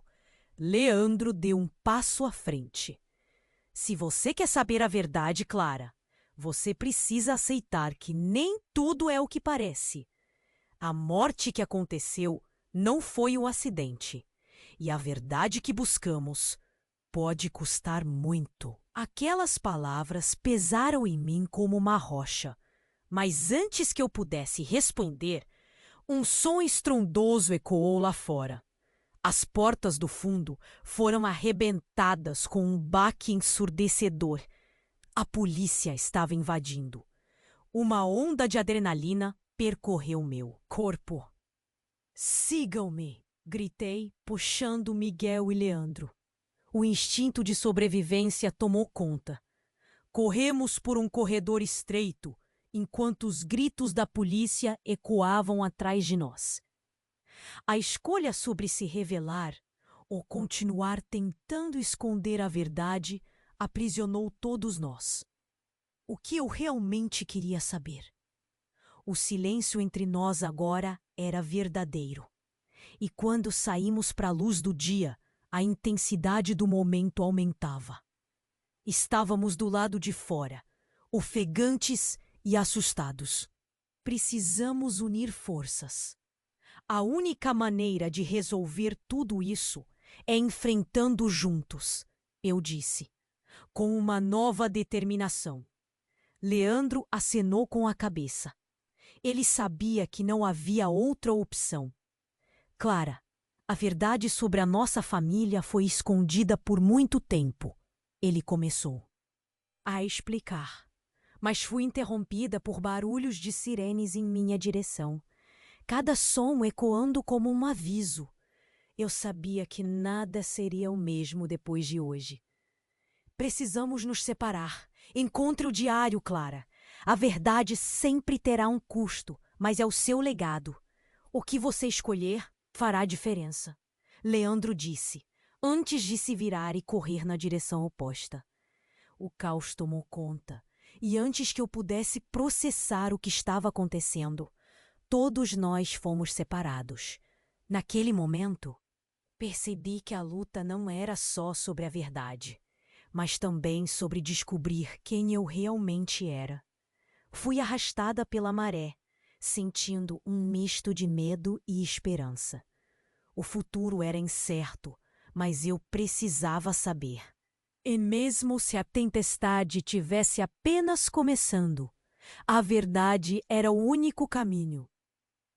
Leandro deu um passo à frente. Se você quer saber a verdade, Clara, você precisa aceitar que nem tudo é o que parece. A morte que aconteceu não foi um acidente. E a verdade que buscamos pode custar muito. Aquelas palavras pesaram em mim como uma rocha. Mas antes que eu pudesse responder, um som estrondoso ecoou lá fora. As portas do fundo foram arrebentadas com um baque ensurdecedor. A polícia estava invadindo. Uma onda de adrenalina percorreu meu corpo. "Sigam-me!" gritei, puxando Miguel e Leandro. O instinto de sobrevivência tomou conta. Corremos por um corredor estreito, enquanto os gritos da polícia ecoavam atrás de nós. A escolha sobre se revelar ou continuar tentando esconder a verdade aprisionou todos nós. O que eu realmente queria saber? O silêncio entre nós agora era verdadeiro. E quando saímos para a luz do dia, a intensidade do momento aumentava. Estávamos do lado de fora, ofegantes e assustados. Precisamos unir forças. A única maneira de resolver tudo isso é enfrentando juntos, eu disse, com uma nova determinação. Leandro acenou com a cabeça. Ele sabia que não havia outra opção. Clara, a verdade sobre a nossa família foi escondida por muito tempo. Ele começou a explicar, mas fui interrompida por barulhos de sirenes em minha direção. Cada som ecoando como um aviso. Eu sabia que nada seria o mesmo depois de hoje. Precisamos nos separar. Encontre o diário, Clara. A verdade sempre terá um custo, mas é o seu legado. O que você escolher fará diferença. Leandro disse, antes de se virar e correr na direção oposta. O caos tomou conta, e antes que eu pudesse processar o que estava acontecendo, todos nós fomos separados. Naquele momento, percebi que a luta não era só sobre a verdade, mas também sobre descobrir quem eu realmente era. Fui arrastada pela maré, sentindo um misto de medo e esperança. O futuro era incerto, mas eu precisava saber. E mesmo se a tempestade tivesse apenas começando, a verdade era o único caminho.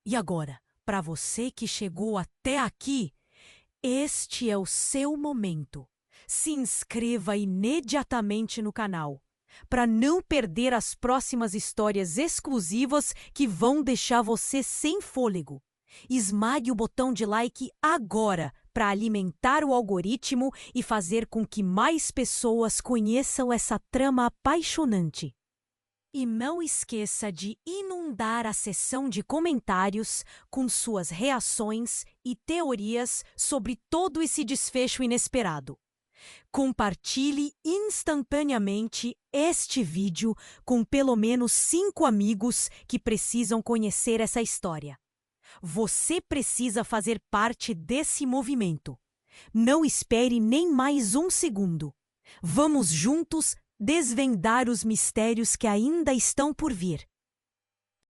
E agora, para você que chegou até aqui, este é o seu momento. Se inscreva imediatamente no canal, para não perder as próximas histórias exclusivas que vão deixar você sem fôlego. Esmague o botão de like agora para alimentar o algoritmo e fazer com que mais pessoas conheçam essa trama apaixonante. E não esqueça de inundar a seção de comentários com suas reações e teorias sobre todo esse desfecho inesperado. Compartilhe instantaneamente este vídeo com pelo menos 5 amigos que precisam conhecer essa história. Você precisa fazer parte desse movimento. Não espere nem mais um segundo. Vamos juntos desvendar os mistérios que ainda estão por vir.